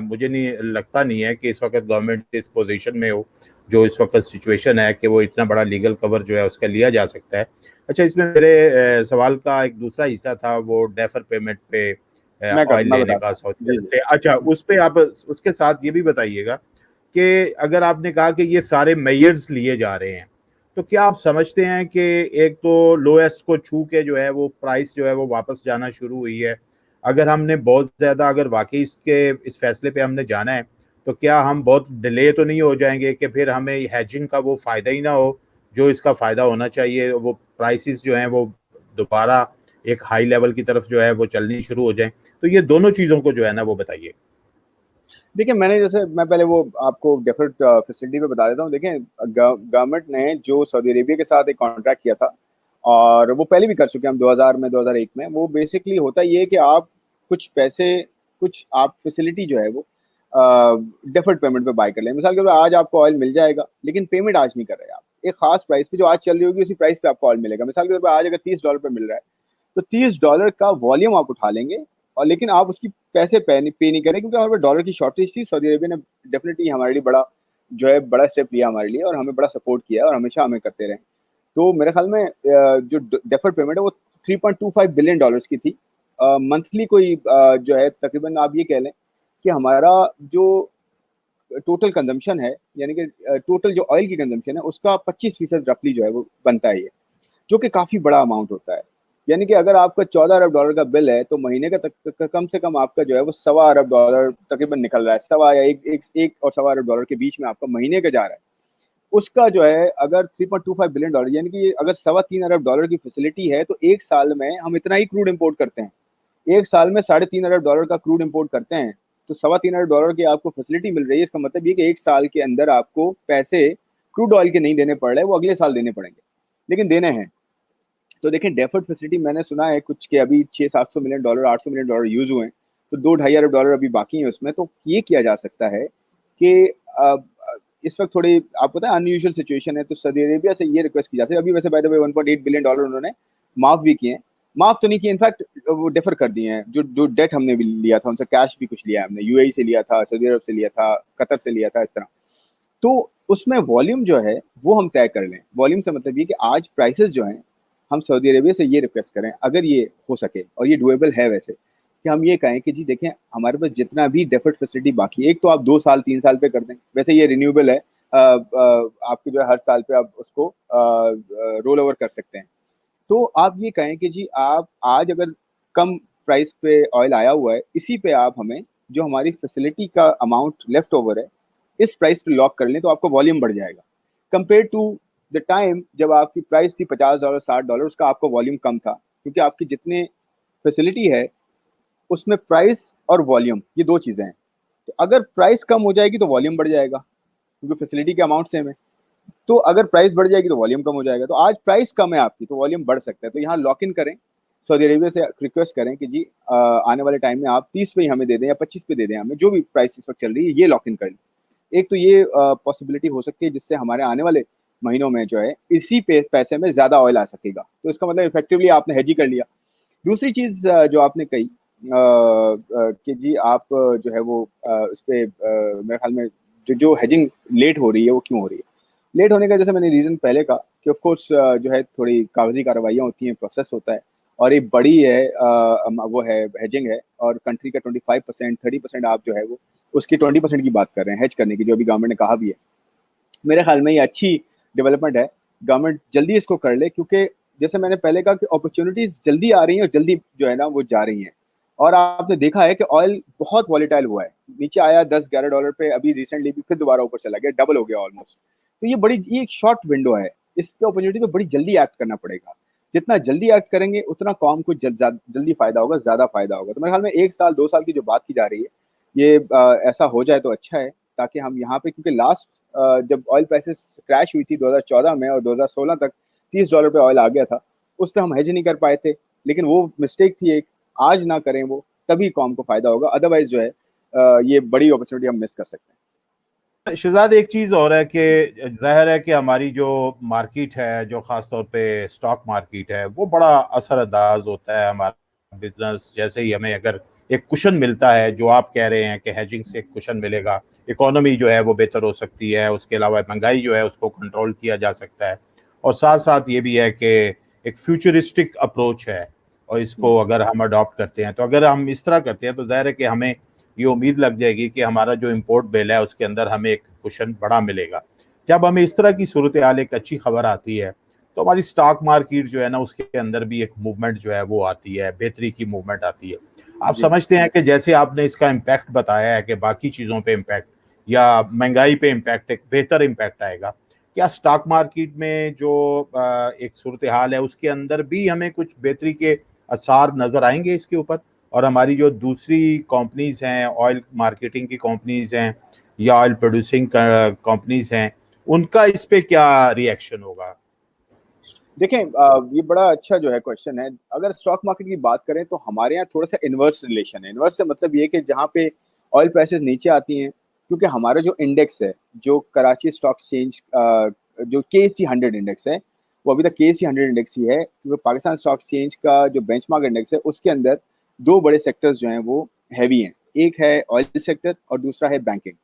मुझे नहीं लगता नहीं है कि इस वक्त गवर्नमेंट इस पोजीशन में हो, जो इस वक्त सिचुएशन है कि वो इतना बड़ा लीगल कवर जो है उसका लिया जा सकता है। अच्छा, इसमें मेरे सवाल का एक दूसरा हिस्सा था, वो डेफर पेमेंट पे ऑयल मैं लेने बताता का हूँ। सऊदी जी अरब जी। से। अच्छा, उस पे आप उसके साथ ये भी बताइएगा कि अगर आपने कहा कि ये सारे मेयर्स लिए जा रहे हैं, तो क्या आप समझते हैं कि एक तो लोएस्ट को छू के जो है वो प्राइस जो है वो वापस जाना शुरू हुई है? अगर हमने बहुत ज़्यादा, अगर वाकई इसके इस फैसले पे हमने जाना है, तो क्या हम बहुत डिले तो नहीं हो जाएंगे कि फिर हमें हैजिंग का वो फ़ायदा ही ना हो जो इसका फ़ायदा होना चाहिए, वो प्राइसेस जो हैं वो दोबारा एक हाई लेवल की तरफ जो है वो चलनी शुरू हो जाएं? तो ये दोनों चीज़ों को जो है ना वो बताइए। देखिए मैंने जैसे मैं पहले वो आपको डेफर्ड फैसिलिटी पे बता देता हूँ। देखें गवर्नमेंट ने जो सऊदी अरेबिया के साथ एक कॉन्ट्रैक्ट किया था और वो पहले भी कर चुके हैं हम 2000 में 2001 में, वो बेसिकली होता ये है कि आप कुछ पैसे, कुछ आप फैसिलिटी जो है वो डेफर्ड पेमेंट पे बाय कर लें। मिसाल के तौर पर आज आपको ऑयल मिल जाएगा लेकिन पेमेंट आज नहीं कर रहे आप, एक खास प्राइस पे जो आज चल रही होगी उसी प्राइस पे आपको ऑयल मिलेगा। मिसाल के तौर पर आज अगर $30 पे मिल रहा है तो $30 का वॉल्यूम आप उठा लेंगे और लेकिन आप उसकी पैसे पे नहीं करें, क्योंकि हमारे पास डॉलर की शॉर्टेज थी। सऊदी अरेबिया ने डेफिनेटली हमारे लिए बड़ा जो है बड़ा स्टेप लिया हमारे लिए और हमें बड़ा सपोर्ट किया और हमेशा हमें करते रहे। तो मेरे ख्याल में जो डेफर्ड पेमेंट है वो $3.25 बिलियन की थी। मंथली कोई जो है तकरीबन आप ये कह लें कि हमारा जो टोटल कंजम्पशन है, यानी कि टोटल जो ऑयल की कंजम्पशन है उसका 25% रफली जो है वो बनता है ये, जो कि काफ़ी बड़ा अमाउंट होता है। यानी कि अगर आपका $14 अरब का बिल है तो महीने का कम से कम आपका जो है वो $1.25 अरब तकरीबन निकल रहा है। सवा या एक और $1.25 के बीच में आपका महीने का जा रहा है। उसका जो है अगर $3.25 बिलियन, यानी कि अगर $1.25 अरब की फैसिलिटी है तो एक साल में हम इतना ही क्रूड इम्पोर्ट करते हैं। एक साल में $3.5 अरब का क्रूड इम्पोर्ट करते हैं, तो $3.25 अरब की आपको फैसिलिटी मिल रही है। इसका मतलब ये कि एक साल के अंदर आपको पैसे क्रूड ऑयल के नहीं देने पड़ रहे, वो अगले साल देने पड़ेंगे, लेकिन देने हैं। तो देखें डेफर्ड फैसिलिटी मैंने सुना है कुछ कि अभी 600-700 मिलियन डॉलर, $800 मिलियन यूज हुए हैं, तो 2-2.5 अरब अभी बाकी है उसमें। तो ये किया जा सकता है कि इस वक्त थोड़ी आपको पता है अनयूजुअल सिचुएशन है, तो सऊदी अरेबिया से ये रिक्वेस्ट की जाती है। अभी वैसे बाय द वे $1.8 बिलियन उन्होंने माफ भी किए हैं, माफ तो नहीं किए, इनफैक्ट वो डेफर कर दिए हैं। जो जो डेट हमने भी लिया था उनसे, कैश भी कुछ लिया है हमने, यूएई से लिया था, सऊदी अरब से लिया था, कतर से लिया था, इस तरह। तो उसमें वॉल्यूम जो है वो हम तय कर लें। वॉल्यूम से मतलब ये कि आज प्राइसेस जो हैं, हम सऊदी अरेबिया से ये रिक्वेस्ट करें अगर ये हो सके, और ये डुएबल है वैसे, कि हम ये कहें कि जी देखें हमारे पास जितना भी डेफर्ड फैसिलिटी बाकी है, एक तो आप 2 साल 3 साल पे कर दें, वैसे ये रिन्यूएबल है, आपको जो है हर साल पे आप उसको रोल ओवर कर सकते हैं। तो आप ये कहें कि जी आप आज अगर कम प्राइस पे ऑयल आया हुआ है, इसी पे आप हमें जो हमारी फैसिलिटी का अमाउंट लेफ्ट ओवर है इस प्राइस पे लॉक कर लें तो आपका वॉल्यूम बढ़ जाएगा कंपेयर टू द टाइम जब आपकी प्राइस थी $50 $60, उसका आपका वॉल्यूम कम था, क्योंकि आपकी जितने फैसिलिटी है उसमें प्राइस और वॉल्यूम ये दो चीजें हैं। तो अगर प्राइस कम हो जाएगी तो वॉल्यूम बढ़ जाएगा, क्योंकि फैसिलिटी के अमाउंट सेम है। तो अगर प्राइस बढ़ जाएगी तो वॉल्यूम कम हो जाएगा। तो आज प्राइस कम है आपकी तो वॉल्यूम बढ़ सकता है। तो यहाँ लॉक इन करें, सऊदी अरेबिया से रिक्वेस्ट करें कि जी आने वाले टाइम में आप 30 पे ही हमें दे दें या 25 पे दे दें, हमें जो भी प्राइस इस वक्त चल रही है ये लॉक इन कर लें। एक तो ये पॉसिबिलिटी हो सकती है जिससे हमारे आने वाले महीनों में जो है इसी पैसे में ज्यादा ऑयल आ सकेगा। तो इसका मतलब इफेक्टिवली आपने हेज ही कर लिया। दूसरी चीज जो आपने कही कि जी आप जो है वो उस पे मेरे ख्याल में जो हेजिंग लेट हो रही है वो क्यों हो रही है। लेट होने का जैसे मैंने रीजन पहले कहा कि ऑफ कोर्स जो है थोड़ी कागजी कार्रवाइयाँ होती हैं, प्रोसेस होता है, और ये बड़ी है वो है हेजिंग है, और कंट्री का 25% 30% आप जो है वो उसकी 20% की बात कर रहे हैं हेज करने की, जो अभी गवर्नमेंट ने कहा भी है। मेरे ख्याल में ये अच्छी डेवलपमेंट है, गवर्नमेंट जल्दी इसको कर ले, क्योंकि जैसे मैंने पहले कहा कि अपॉर्चुनिटीज जल्दी आ रही हैं और जल्दी जो है ना वो जा रही हैं। और आपने देखा है कि ऑयल बहुत वॉलेटाइल हुआ है, नीचे आया $10-11 पे, अभी रिसेंटली भी फिर दोबारा ऊपर चला गया, डबल हो गया ऑलमोस्ट। तो ये एक शॉर्ट विंडो है, इस पे अपॉर्चुनिटी पे बड़ी जल्दी एक्ट करना पड़ेगा। जितना जल्दी एक्ट करेंगे उतना कॉम को जल्दी फायदा होगा, ज्यादा फायदा होगा। तो मेरे ख्याल में 1 साल 2 साल की जो बात की जा रही है ये ऐसा हो जाए तो अच्छा है, ताकि हम यहाँ पे, क्योंकि लास्ट जब ऑयल प्राइसेस क्रैश हुई थी 2014 में और 2016 तक $30 पे ऑयल आ गया था, उस पर हम हेज नहीं कर पाए थे, लेकिन वो मिस्टेक थी एक। आज ना करें वो, तभी कॉम को फायदा होगा, अदरवाइज जो है ये बड़ी अपॉर्चुनिटी हम मिस कर सकते हैं। शहजाद, एक चीज और है कि जाहिर है कि हमारी जो मार्केट है, जो खास तौर पे स्टॉक मार्केट है, वो बड़ा असरअंदाज होता है हमारा बिजनेस। जैसे ही हमें अगर एक कुशन मिलता है, जो आप कह रहे हैं कि हेजिंग से एक कुशन मिलेगा, इकोनॉमी जो है वो बेहतर हो सकती है, उसके अलावा महंगाई जो है उसको कंट्रोल किया जा सकता है, और साथ साथ ये भी है कि एक फ्यूचरिस्टिक अप्रोच है, और इसको अगर हम अडॉप्ट करते हैं, तो अगर हम इस तरह करते हैं तो जाहिर है कि हमें ये उम्मीद लग जाएगी कि हमारा जो इम्पोर्ट बिल है उसके अंदर हमें एक कुशन बड़ा मिलेगा। जब हमें इस तरह की सूरत हाल, एक अच्छी खबर आती है, तो हमारी स्टॉक मार्केट जो है ना उसके अंदर भी एक मूवमेंट जो है वो आती है, बेहतरी की मूवमेंट आती है। आप जी समझते हैं कि जैसे आपने इसका इम्पैक्ट बताया है कि बाकी चीज़ों पे इम्पैक्ट या महंगाई पे इम्पैक्ट, एक बेहतर इम्पैक्ट आएगा, क्या स्टॉक मार्केट में जो एक सूरत हाल है उसके अंदर भी हमें कुछ बेहतरी के आसार नजर आएंगे इसके ऊपर? और हमारी जो दूसरी कंपनीज हैं, ऑयल मार्केटिंग की कंपनीज हैं या ऑयल प्रोड्यूसिंग कंपनीज हैं, उनका इस पे क्या रिएक्शन होगा? देखें, ये बड़ा अच्छा जो है क्वेश्चन है। अगर स्टॉक मार्केट की बात करें तो हमारे यहाँ थोड़ा सा इन्वर्स रिलेशन है। इन्वर्स से मतलब ये कि जहाँ पे ऑयल प्राइसेस नीचे आती हैं, क्योंकि हमारा जो इंडेक्स है, जो कराची स्टॉक एक्सचेंज जो KC 100 इंडेक्स है, वो अभी तक KC 100 इंडेक्स ही है, क्योंकि पाकिस्तान स्टॉक एक्सचेंज का जो बेंचमार्क इंडेक्स है उसके अंदर दो बड़े सेक्टर्स जो हैं वो हैवी हैं। एक है ऑयल सेक्टर और दूसरा है बैंकिंग।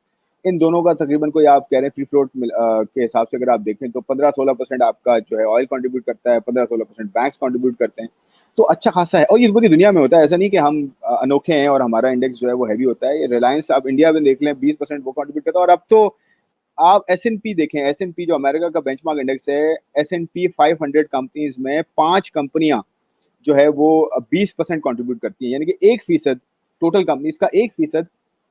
इन दोनों का तकरीबन कोई आप कह रहे हैं फ्री फ्लोट के हिसाब से अगर आप देखें तो 15-16% आपका जो है ऑयल कंट्रीब्यूट करता है, 15-16% बैंक्स कंट्रीब्यूट करते हैं। तो अच्छा खासा है, और ये पूरी दुनिया में होता है, ऐसा नहीं कि हम अनोखे हैं और हमारा इंडेक्स जो है वो हैवी होता है। ये रिलायंस आप इंडिया में देख लें 20% वो कंट्रीब्यूट करता है। और अब तो आप S&P देखें, S&P जो अमेरिका का बेंचमार्क इंडेक्स है, S&P 500 कंपनीज में 5 कंपनियां जो है वो 20% कंट्रीब्यूट करती है, यानी कि 1% टोटल कंपनीज का 1%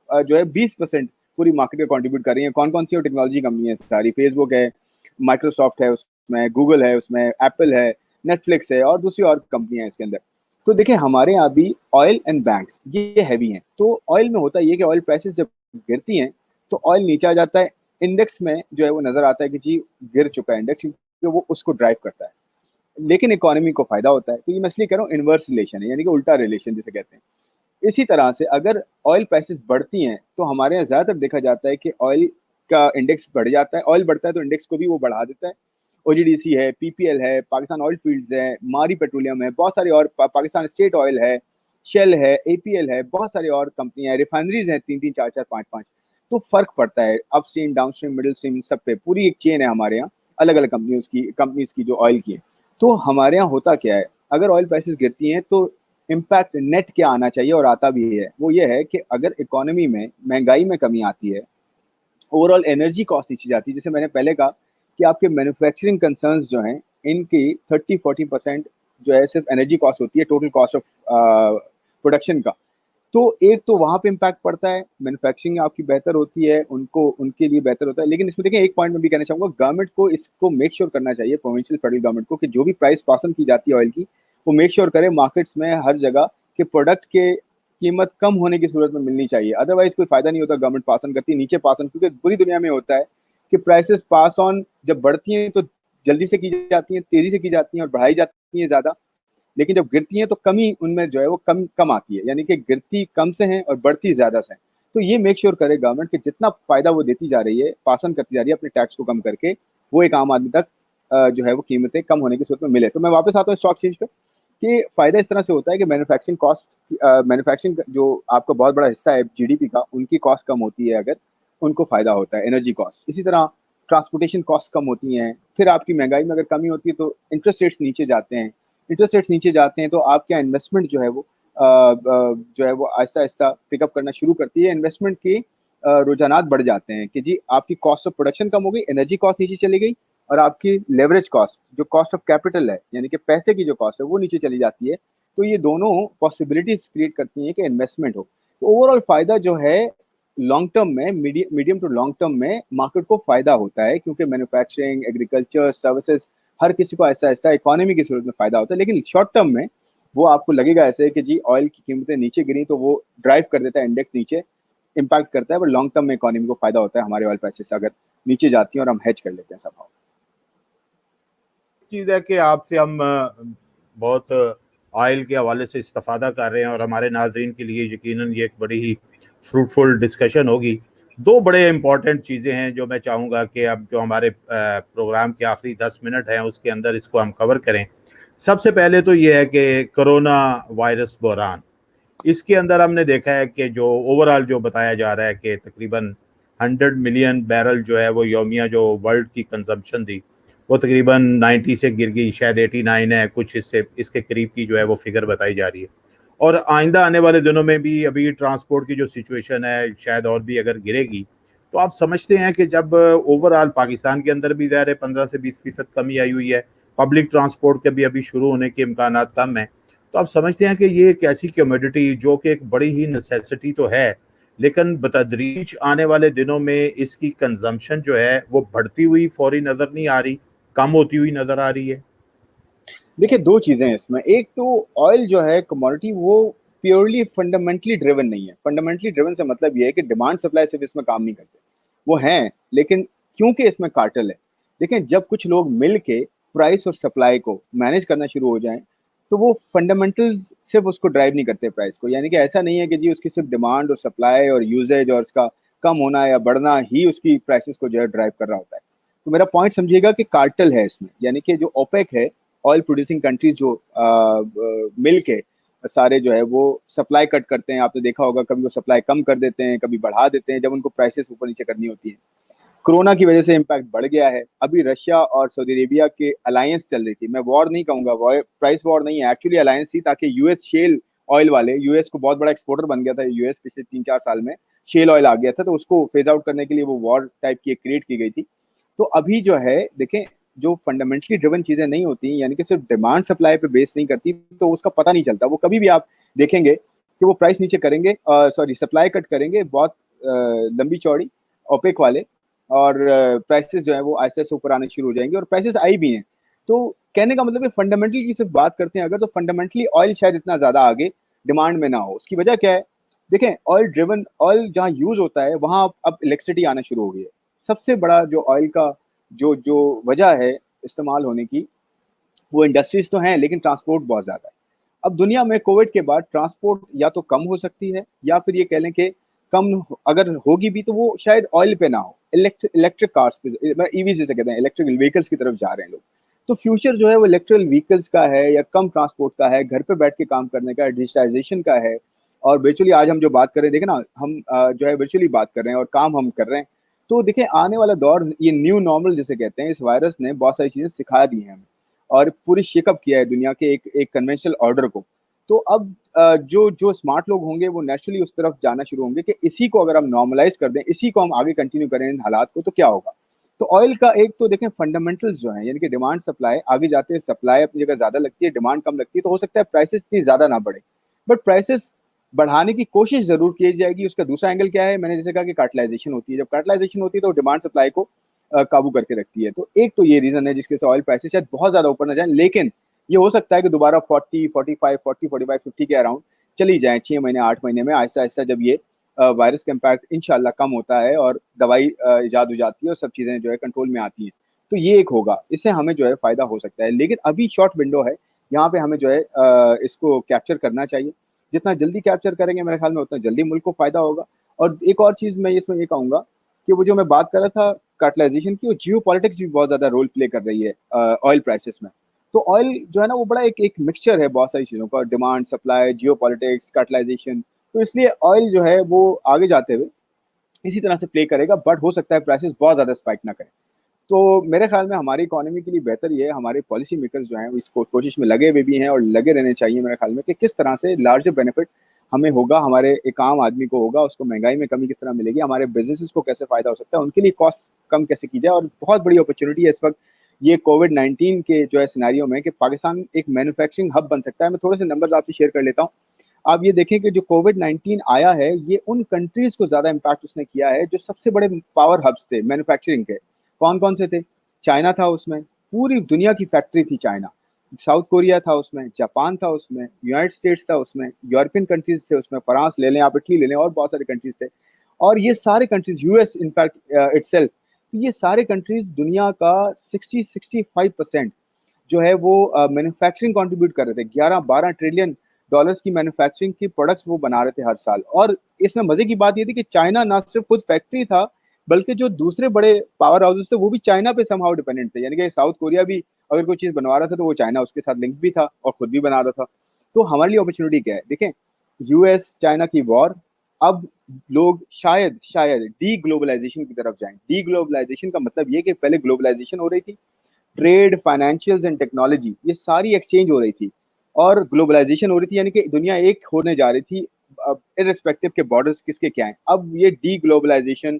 जो है 20% पूरी मार्केट में कंट्रीब्यूट कर रही है। कौन कौन सी टेक्नोलॉजी कंपनी है? सारी फेसबुक है, माइक्रोसॉफ्ट है उसमें, गूगल है उसमें, एप्पल है, नेटफ्लिक्स है और दूसरी और कंपनियां हैं इसके अंदर। तो देखिए हमारे यहाँ भी ऑयल एंड बैंक्स ये हैवी हैं। तो ऑयल में होता ये कि ऑयल प्राइसेस जब गिरती हैं तो ऑयल नीचे आ जाता है, इंडेक्स में जो है वो नजर आता है कि जी गिर चुका है इंडेक्स, क्योंकि वो उसको ड्राइव करता है, लेकिन इकोनॉमी को फायदा होता है। तो ये मैं इसलिए कह रहा हूँ इनवर्स रिलेशन है, यानी कि उल्टा रिलेशन जिसे कहते हैं। इसी तरह से अगर ऑयल प्राइसेस बढ़ती हैं तो हमारे यहाँ ज्यादातर देखा जाता है कि ऑयल का इंडेक्स बढ़ जाता है, ऑयल बढ़ता है तो इंडेक्स को भी वो बढ़ा देता है। OGDC है, PPL है, पाकिस्तान ऑयल फील्ड्स है, मारी पेट्रोलियम है, बहुत सारी और पाकिस्तान स्टेट ऑयल है, शेल है, APL है, बहुत सारी और कंपनियां हैं, रिफाइनरीज हैं 3-3 4-4 5-5। तो फर्क पड़ता है up stream down stream middle stream सब पे, पूरी एक चेन है हमारे यहाँ अलग अलग कंपनीज की जो ऑयल की है। तो हमारे यहाँ होता क्या है, अगर ऑयल प्राइसेस गिरती हैं तो इम्पैक्ट नेट क्या आना चाहिए और आता भी है, वो ये है कि अगर इकोनॉमी में महंगाई में कमी आती है, ओवरऑल एनर्जी कॉस्ट नीचे जाती है। जैसे मैंने पहले कहा कि आपके मैन्युफैक्चरिंग कंसर्न्स जो हैं इनकी 30-40% जो है सिर्फ एनर्जी कॉस्ट होती है टोटल कॉस्ट ऑफ प्रोडक्शन का। तो एक तो वहाँ पे इम्पैक्ट पड़ता है, मैन्युफैक्चरिंग आपकी बेहतर होती है, उनको उनके लिए बेहतर होता है। लेकिन इसमें देखिए एक पॉइंट मैं भी कहना चाहूँगा, गवर्नमेंट को इसको मेक श्योर करना चाहिए, प्रोविंशियल फेडरल गवर्नमेंट को, कि जो भी प्राइस पास ऑन की जाती है ऑयल की, वो मेक श्योर करे मार्केट्स में हर जगह कि प्रोडक्ट के कीमत कम होने की सूरत में मिलनी चाहिए। अदरवाइज कोई फायदा नहीं होता, गवर्नमेंट पास ऑन करती है नीचे पास ऑन, क्योंकि पूरी दुनिया में होता है कि प्राइसेस पास ऑन जब बढ़ती हैं तो जल्दी से की जाती हैं, तेजी से की जाती हैं और बढ़ाई जाती हैं ज़्यादा, लेकिन जब गिरती हैं तो कमी उनमें जो है वो कम कम आती है, यानी कि गिरती कम से है और बढ़ती ज़्यादा से है। तो ये मेक श्योर करे गवर्नमेंट कि जितना फ़ायदा वो देती जा रही है, पास ऑन करती जा रही है अपने टैक्स को कम करके, वो एक आम आदमी तक जो है वो कीमतें कम होने की सूरत में मिले। तो मैं वापस आता हूँ स्टॉक एक्सचेंज पे कि फ़ायदा इस तरह से होता है कि मैन्युफैक्चरिंग कॉस्ट, मैन्युफैक्चरिंग जो आपका बहुत बड़ा हिस्सा है जीडीपी का, उनकी कॉस्ट कम होती है अगर, उनको फ़ायदा होता है, एनर्जी कॉस्ट। इसी तरह ट्रांसपोर्टेशन कॉस्ट कम होती हैं, फिर आपकी महंगाई में अगर कमी होती है तो इंटरेस्ट रेट्स नीचे जाते हैं, इंटरेस्ट रेट्स नीचे जाते हैं तो आपका इन्वेस्टमेंट जो है वो जो है वो आहिस्ता-आहिस्ता पिकअप करना शुरू करती है। इन्वेस्टमेंट के रुझानात बढ़ जाते हैं कि जी आपकी कॉस्ट ऑफ प्रोडक्शन कम हो गई, एनर्जी कॉस्ट नीचे चली गई और आपकी लेवरेज कॉस्ट, जो कॉस्ट ऑफ कैपिटल है, यानी कि पैसे की जो कॉस्ट है, वो नीचे चली जाती है। तो ये दोनों पॉसिबिलिटीज़ क्रिएट करती हैं कि इन्वेस्टमेंट हो। तो ओवरऑल फ़ायदा जो है लॉन्ग टर्म में, मीडियम टू लॉन्ग टर्म में मार्केट को फ़ायदा होता है, क्योंकि मैन्युफैक्चरिंग, एग्रीकल्चर, सर्विसेज़, हर किसी को ऐसा-ऐसा इकोनॉमी की सूरत में फ़ायदा होता है। लेकिन शॉर्ट टर्म में वो आपको लगेगा ऐसे कि जी ऑयल की कीमतें नीचे गिरी तो वो ड्राइव कर देता है इंडेक्स नीचे, इम्पैक्ट करता है, बट लॉन्ग टर्म में इकोनॉमी को फ़ायदा होता है हमारे ऑयल प्राइसेस अगर नीचे जाती हैं और हम हेज कर लेते हैं समहाउ। चीज़ है कि आपसे हम बहुत ऑयल के हवाले से इस्तेफादा कर रहे हैं और हमारे नाज़रीन के लिए यकीनन ये एक बड़ी ही फ्रूटफुल डिस्कशन होगी। दो बड़े इम्पॉर्टेंट चीज़ें हैं जो मैं चाहूँगा कि अब जो हमारे प्रोग्राम के आखिरी 10 मिनट हैं उसके अंदर इसको हम कवर करें। सबसे पहले तो ये है कि कोरोना वायरस बहरान, इसके अंदर हमने देखा है कि जो ओवरऑल जो बताया जा रहा है कि तकरीबन 100 मिलियन बैरल जो है वो यौमिया जो वर्ल्ड की कंजम्पशन थी वो तकरीबन 90 से गिर गई, शायद 89 है, कुछ इससे इसके करीब की जो है वो फिगर बताई जा रही है। और आइंदा आने वाले दिनों में भी अभी ट्रांसपोर्ट की जो सिचुएशन है शायद और भी अगर गिरेगी, तो आप समझते हैं कि जब ओवरऑल पाकिस्तान के अंदर भी ज़ाहिर है 15 से 20% कमी आई हुई है, पब्लिक ट्रांसपोर्ट के भी अभी शुरू होने के इम्कानात कम हैं, तो आप समझते हैं कि ये एक ऐसी कमोडिटी जो कि एक बड़ी ही नेसेसिटी तो है, लेकिन बतदरीज आने वाले दिनों में इसकी कंजम्पशन जो है वो बढ़ती हुई फौरी नज़र नहीं आ रही, कम होती हुई नज़र आ रही है? देखिए 2 चीज़ें हैं इसमें, एक तो ऑयल जो है कमोडिटी वो प्योरली फंडामेंटली ड्रिवन नहीं है। फंडामेंटली ड्रिवन से मतलब ये है कि डिमांड सप्लाई सिर्फ़ इसमें काम नहीं करते। वो हैं, लेकिन क्योंकि इसमें कार्टेल है, देखिए जब कुछ लोग मिल के प्राइस और सप्लाई को मैनेज करना शुरू हो जाएँ, तो वो फंडामेंटल्स सिर्फ़ उसको ड्राइव नहीं करते प्राइस को। यानी कि ऐसा नहीं है कि जी उसकी सिर्फ़ डिमांड और सप्लाई और यूसेज और उसका कम होना या बढ़ना ही उसकी प्राइसेज़ को जो है ड्राइव कर रहा होता है। तो मेरा पॉइंट समझिएगा कि कार्टेल है इसमें, यानी कि जो ओपेक है, ऑयल प्रोड्यूसिंग कंट्रीज जो मिल के सारे जो है वो सप्लाई कट करते हैं। आपने देखा होगा कभी वो सप्लाई कम कर देते हैं, कभी बढ़ा देते हैं जब उनको प्राइसेस ऊपर नीचे करनी होती है। कोरोना की वजह से इम्पैक्ट बढ़ गया है। अभी रशिया और सऊदी अरेबिया के अलायंस चल रही थी। मैं वॉर नहीं कहूँगा, वॉर प्राइस वॉर नहीं है, एक्चुअली अलायंस थी ताकि यूएस शेल ऑयल वाले, यूएस को बहुत बड़ा एक्सपोर्टर बन गया था यूएस पिछले 3-4 साल में, शेल ऑयल आ गया था, तो उसको फेज़ आउट करने के लिए वो वॉर टाइप की एक क्रिएट की गई थी। तो अभी जो है देखें, जो फंडामेंटली ड्रिवन चीज़ें नहीं होती, यानी कि सिर्फ डिमांड सप्लाई पे बेस नहीं करती, तो उसका पता नहीं चलता। वो कभी भी आप देखेंगे कि वो प्राइस नीचे करेंगे, सॉरी सप्लाई कट करेंगे बहुत लंबी चौड़ी ओपेक वाले, और प्राइसेस जो है वो ऐसे ऐसे ऊपर आने शुरू हो जाएंगे और प्राइसेस आई भी हैं। तो कहने का मतलब है फंडामेंटल की सिर्फ बात करते हैं अगर, तो फंडामेंटली ऑयल शायद इतना ज़्यादा आगे डिमांड में ना हो। उसकी वजह क्या है? देखें ऑयल ड्रिवन, ऑयल जहाँ यूज़ होता है वहाँ अब इलेक्ट्रिसिटी आना शुरू हो गई है। सबसे बड़ा जो ऑयल का जो जो वजह है इस्तेमाल होने की, वो इंडस्ट्रीज तो हैं लेकिन ट्रांसपोर्ट बहुत ज़्यादा है। अब दुनिया में कोविड के बाद ट्रांसपोर्ट या तो कम हो सकती है या फिर ये कह लें कि अगर होगी भी तो वो शायद ऑयल पे ना हो, इलेक्ट्रिक कार्स पे, ईवी जिसे कहते हैं, इलेक्ट्रिक व्हीकल्स की तरफ जा रहे हैं लोग। तो फ्यूचर जो है वो इलेक्ट्रिकल व्हीकल्स का है या कम ट्रांसपोर्ट का है, घर पे बैठ के काम करने का है, डिजिटाइजेशन का है। और वर्चुअली आज हम जो बात कर रहे हैं, देखें ना, हम जो है वर्चुअली बात कर रहे हैं और काम हम कर रहे हैं। तो देखिए आने वाला दौर, ये न्यू नॉर्मल जिसे कहते हैं, इस वायरस ने बहुत सारी चीज़ें सिखा दी हैं हमें और पूरी शेकअप किया है दुनिया के एक एक कन्वेंशनल ऑर्डर को। तो अब जो जो स्मार्ट लोग होंगे वो नेचुरली उस तरफ जाना शुरू होंगे कि इसी को अगर हम नॉर्मलाइज़ कर दें, इसी को हम आगे कंटिन्यू करें इन हालात को, तो क्या होगा? तो ऑयल का एक तो देखें फंडामेंटल्स जो हैं, यानी कि डिमांड सप्लाई, आगे जाते सप्लाई अपनी जगह ज़्यादा लगती है, डिमांड कम लगती है, तो हो सकता है प्राइसेस इतनी ज़्यादा ना बढ़े। बट प्राइसेस बढ़ाने की कोशिश ज़रूर की जाएगी। उसका दूसरा एंगल क्या है? मैंने जैसे कहा कि कार्टेलाइज़ेशन होती है। जब कार्टेलाइज़ेशन होती है तो डिमांड सप्लाई को काबू करके रखती है। तो एक तो ये रीज़न है जिसकी वजह से ऑयल प्राइसेस शायद बहुत ज़्यादा ऊपर ना जाएँ, लेकिन ये हो सकता है कि दोबारा 40, 45, 40, 45, 50 के अराउंड चली जाएँ 6 महीने, 8 महीने में आहिस्ता-आहिस्ता जब ये वायरस का इम्पैक्ट इंशाअल्लाह कम होता है और दवाई इजाद हो जाती है और सब चीज़ें जो है कंट्रोल में आती हैं। तो ये एक होगा, इससे हमें जो है फ़ायदा हो सकता है। लेकिन अभी शॉर्ट विंडो है, यहाँ पे हमें जो है इसको कैप्चर करना चाहिए। जितना जल्दी कैप्चर करेंगे मेरे ख्याल में उतना जल्दी मुल्क को फ़ायदा होगा। और एक और चीज़ मैं इसमें ये कहूँगा कि वो जो मैं बात कर रहा था कार्टेलाइज़ेशन की, वो जियोपॉलिटिक्स भी बहुत ज़्यादा रोल प्ले कर रही है ऑयल प्राइसेस में। तो ऑयल जो है ना वो बड़ा एक एक मिक्सचर है बहुत सारी चीज़ों का, डिमांड, सप्लाई, जियोपॉलिटिक्स, कार्टेलाइज़ेशन। तो इसलिए ऑयल जो है वो आगे जाते हुए इसी तरह से प्ले करेगा, बट हो सकता है प्राइसेस बहुत ज़्यादा स्पाइक ना करें। तो मेरे ख़्याल में हमारी इकोनॉमी के लिए बेहतर ये है, हमारे पॉलिसी मेकर्स जो हैं वो इसको कोशिश में लगे हुए भी हैं और लगे रहने चाहिए मेरे ख़्याल में कि किस तरह से लार्जर बेनिफिट हमें होगा, हमारे एक आम आदमी को होगा, उसको महँगाई में कमी किस तरह मिलेगी, हमारे बिज़नेसेस को कैसे फ़ायदा हो सकता है, उनके लिए कॉस्ट कम कैसे की जाए। और बहुत बड़ी अपॉर्च्युनिटी है इस वक़्त ये कोविड-19 के जो है सिनेरियो में कि पाकिस्तान एक मैन्युफैक्चरिंग हब बन सकता है। मैं थोड़े से नंबर्स आपसे शेयर कर लेता हूँ। आप ये देखें कि जो कोविड-19 आया है, ये उन कंट्रीज़ को ज़्यादा इम्पैक्ट उसने किया है, जो सबसे बड़े पावर हब्स थे मैन्युफैक्चरिंग के। कौन-कौन से थे? चाइना था उसमें, पूरी दुनिया की फैक्ट्री थी चाइना। साउथ कोरिया था उसमें, जापान था उसमें, यूनाइटेड स्टेट्स था उसमें, यूरोपियन कंट्रीज़ थे उसमें, फ्रांस ले लें आप, इटली ले लें और बहुत सारे कंट्रीज़ थे। और ये सारे कंट्रीज़ यूएस इनफैक्ट इटसेल्फ, तो ये सारे कंट्रीज़ दुनिया का 60-65% जो है वो मैन्युफैक्चरिंग कंट्रीब्यूट कर रहे थे। 11-12 ट्रिलियन डॉलर्स की मैन्युफैक्चरिंग की प्रोडक्ट्स वो बना रहे थे हर साल। और इसमें मज़े की बात ये थी कि चाइना ना सिर्फ़ खुद फैक्ट्री था, बल्कि जो दूसरे बड़े पावर हाउसेस थे वो भी चाइना पे समहाउ डिपेंडेंट थे। यानी कि साउथ कोरिया भी अगर कोई चीज़ बनवा रहा था तो वो चाइना उसके साथ लिंक भी था और खुद भी बना रहा था। तो हमारे लिए अपॉर्च्युनिटी क्या है? देखें, यूएस चाइना की वॉर, अब लोग शायद शायद डी-ग्लोबलाइज़ेशन की तरफ जाएँ। डी-ग्लोबलाइज़ेशन का मतलब ये कि पहले ग्लोबलाइज़ेशन हो रही थी, ट्रेड, फाइनेंशियल्स एंड टेक्नोलॉजी ये सारी एक्सचेंज हो रही थी और ग्लोबलाइजेशन हो रही थी, यानी कि दुनिया एक होने जा रही थी इर्रिस्पेक्टिव के बॉर्डर्स किसके क्या हैं। अब ये डी ग्लोबलाइजेशन,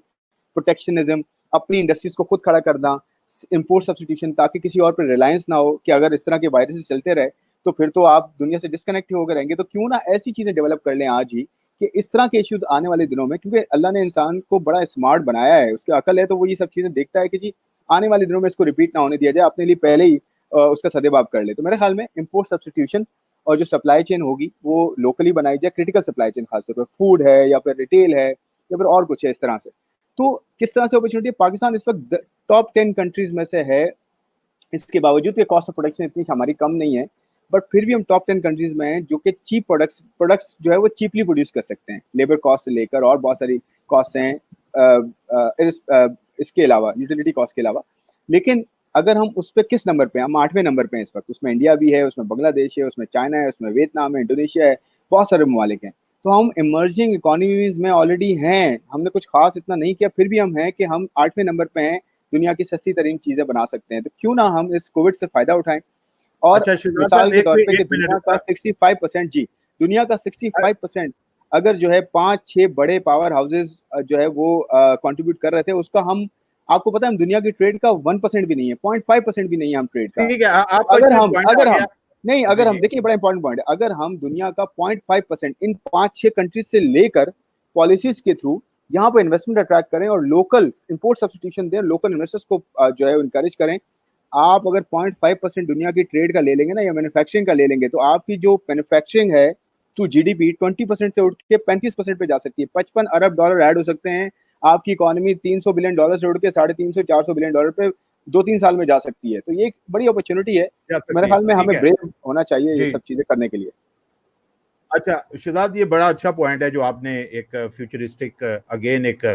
प्रोटेक्शनिज्म, अपनी इंडस्ट्रीज को खुद खड़ा करना, इम्पोर्ट सब्स्टिट्यूशन, ताकि किसी और पर रिलायंस ना हो कि अगर इस तरह के वायरसेस चलते रहे तो फिर तो आप दुनिया से डिस्कनेक्ट ही होकर रहेंगे। तो क्यों ना ऐसी चीज़ें डेवलप कर लें आज ही कि इस तरह के इश्यूज आने वाले दिनों में, क्योंकि अल्लाह ने इंसान को बड़ा स्मार्ट बनाया है, उसकी अकल है, तो वो ये सब चीज़ें देखता है कि जी आने वाले दिनों में इसको रिपीट ना होने दिया जाए, अपने लिए पहले ही उसका सदेबाप कर ले। तो मेरे ख्याल में इम्पोर्ट सब्स्टिट्यूशन और जो सप्लाई चेन होगी वो लोकली बनाई जाए, क्रिटिकल सप्लाई चेन खासतौर पर फूड है या फिर रिटेल है या फिर और कुछ है इस तरह से। तो किस तरह से अपॉर्चुनिटी है? पाकिस्तान इस वक्त टॉप 10 कंट्रीज में से है, इसके बावजूद कि कॉस्ट ऑफ प्रोडक्शन इतनी हमारी कम नहीं है, बट फिर भी हम टॉप 10 कंट्रीज में हैं जो कि चीप प्रोडक्ट्स जो है वो चीपली प्रोड्यूस कर सकते हैं, लेबर कॉस्ट से लेकर और बहुत सारी कॉस्ट हैं इसके अलावा, यूटिलिटी कॉस्ट के अलावा। लेकिन अगर हम उस पे किस नंबर पे हैं? हम 8वें नंबर पे हैं इस वक्त। उसमें इंडिया भी है, उसमें बांग्लादेश है, उसमें चाइना है, उसमें वियतनाम है, इंडोनेशिया है, बहुत सारे ममालिक हैं। तो हम इमर्जिंग इकोनॉमीज में ऑलरेडी हैं, हमने कुछ खास इतना नहीं किया, फिर भी हम हैं कि हम 8वें नंबर पे हैं, दुनिया की सस्ती तरीन चीज़ें बना सकते हैं। तो क्यों ना हम इस कोविड से फ़ायदा उठाएँ? और अच्छा शिवराज मिसाल साहब के तौर पे कि 1 मिनट दुनिया का 65% जी, दुनिया का 65% अगर जो है 5-6 बड़े पावर हाउसेस जो है वो कंट्रीब्यूट कर रहे थे, उसका हम आपको पता है हम दुनिया की ट्रेड का 1% भी नहीं है, 0.5% भी नहीं है हम ट्रेड का। ठीक है तो आपका इसमें पॉइंट आ अगर गया। हम नहीं, जी, अगर हम जी। देखिए बड़ा इंपॉर्टेंट पॉइंट है, अगर हम दुनिया का 0.5% इन 5-6 कंट्रीज से लेकर पॉलिसीज के थ्रू यहाँ पे इन्वेस्टमेंट अट्रैक्ट करें और लोकल इम्पोर्ट सब्स्टिट्यूशन दें, लोकल इन्वेस्टर्स को जो है इनकरेज करें। आप अगर 0.5% दुनिया की ट्रेड का ले लेंगे ना या मैन्युफैक्चरिंग का ले लेंगे, तो आपकी जो मैन्युफैक्चरिंग है टू जीडीपी 20% से उठ के 35% पे जा सकती है। 55 अरब डॉलर ऐड हो सकते हैं। आपकी इकोनॉमी 300 बिलियन डॉलर से उठ के 350-400 बिलियन डॉलर पे 2-3 साल में जा सकती है। तो ये एक बड़ी अपॉर्चुनिटी है। जा तो मेरे सकती है, ख्याल में ठीक हमें है। ब्रेव होना चाहिए ये जी। सब चीज़ें करने के लिए। अच्छा शहजाद, ये बड़ा अच्छा पॉइंट है जो आपने एक फ्यूचरिस्टिक अगेन एक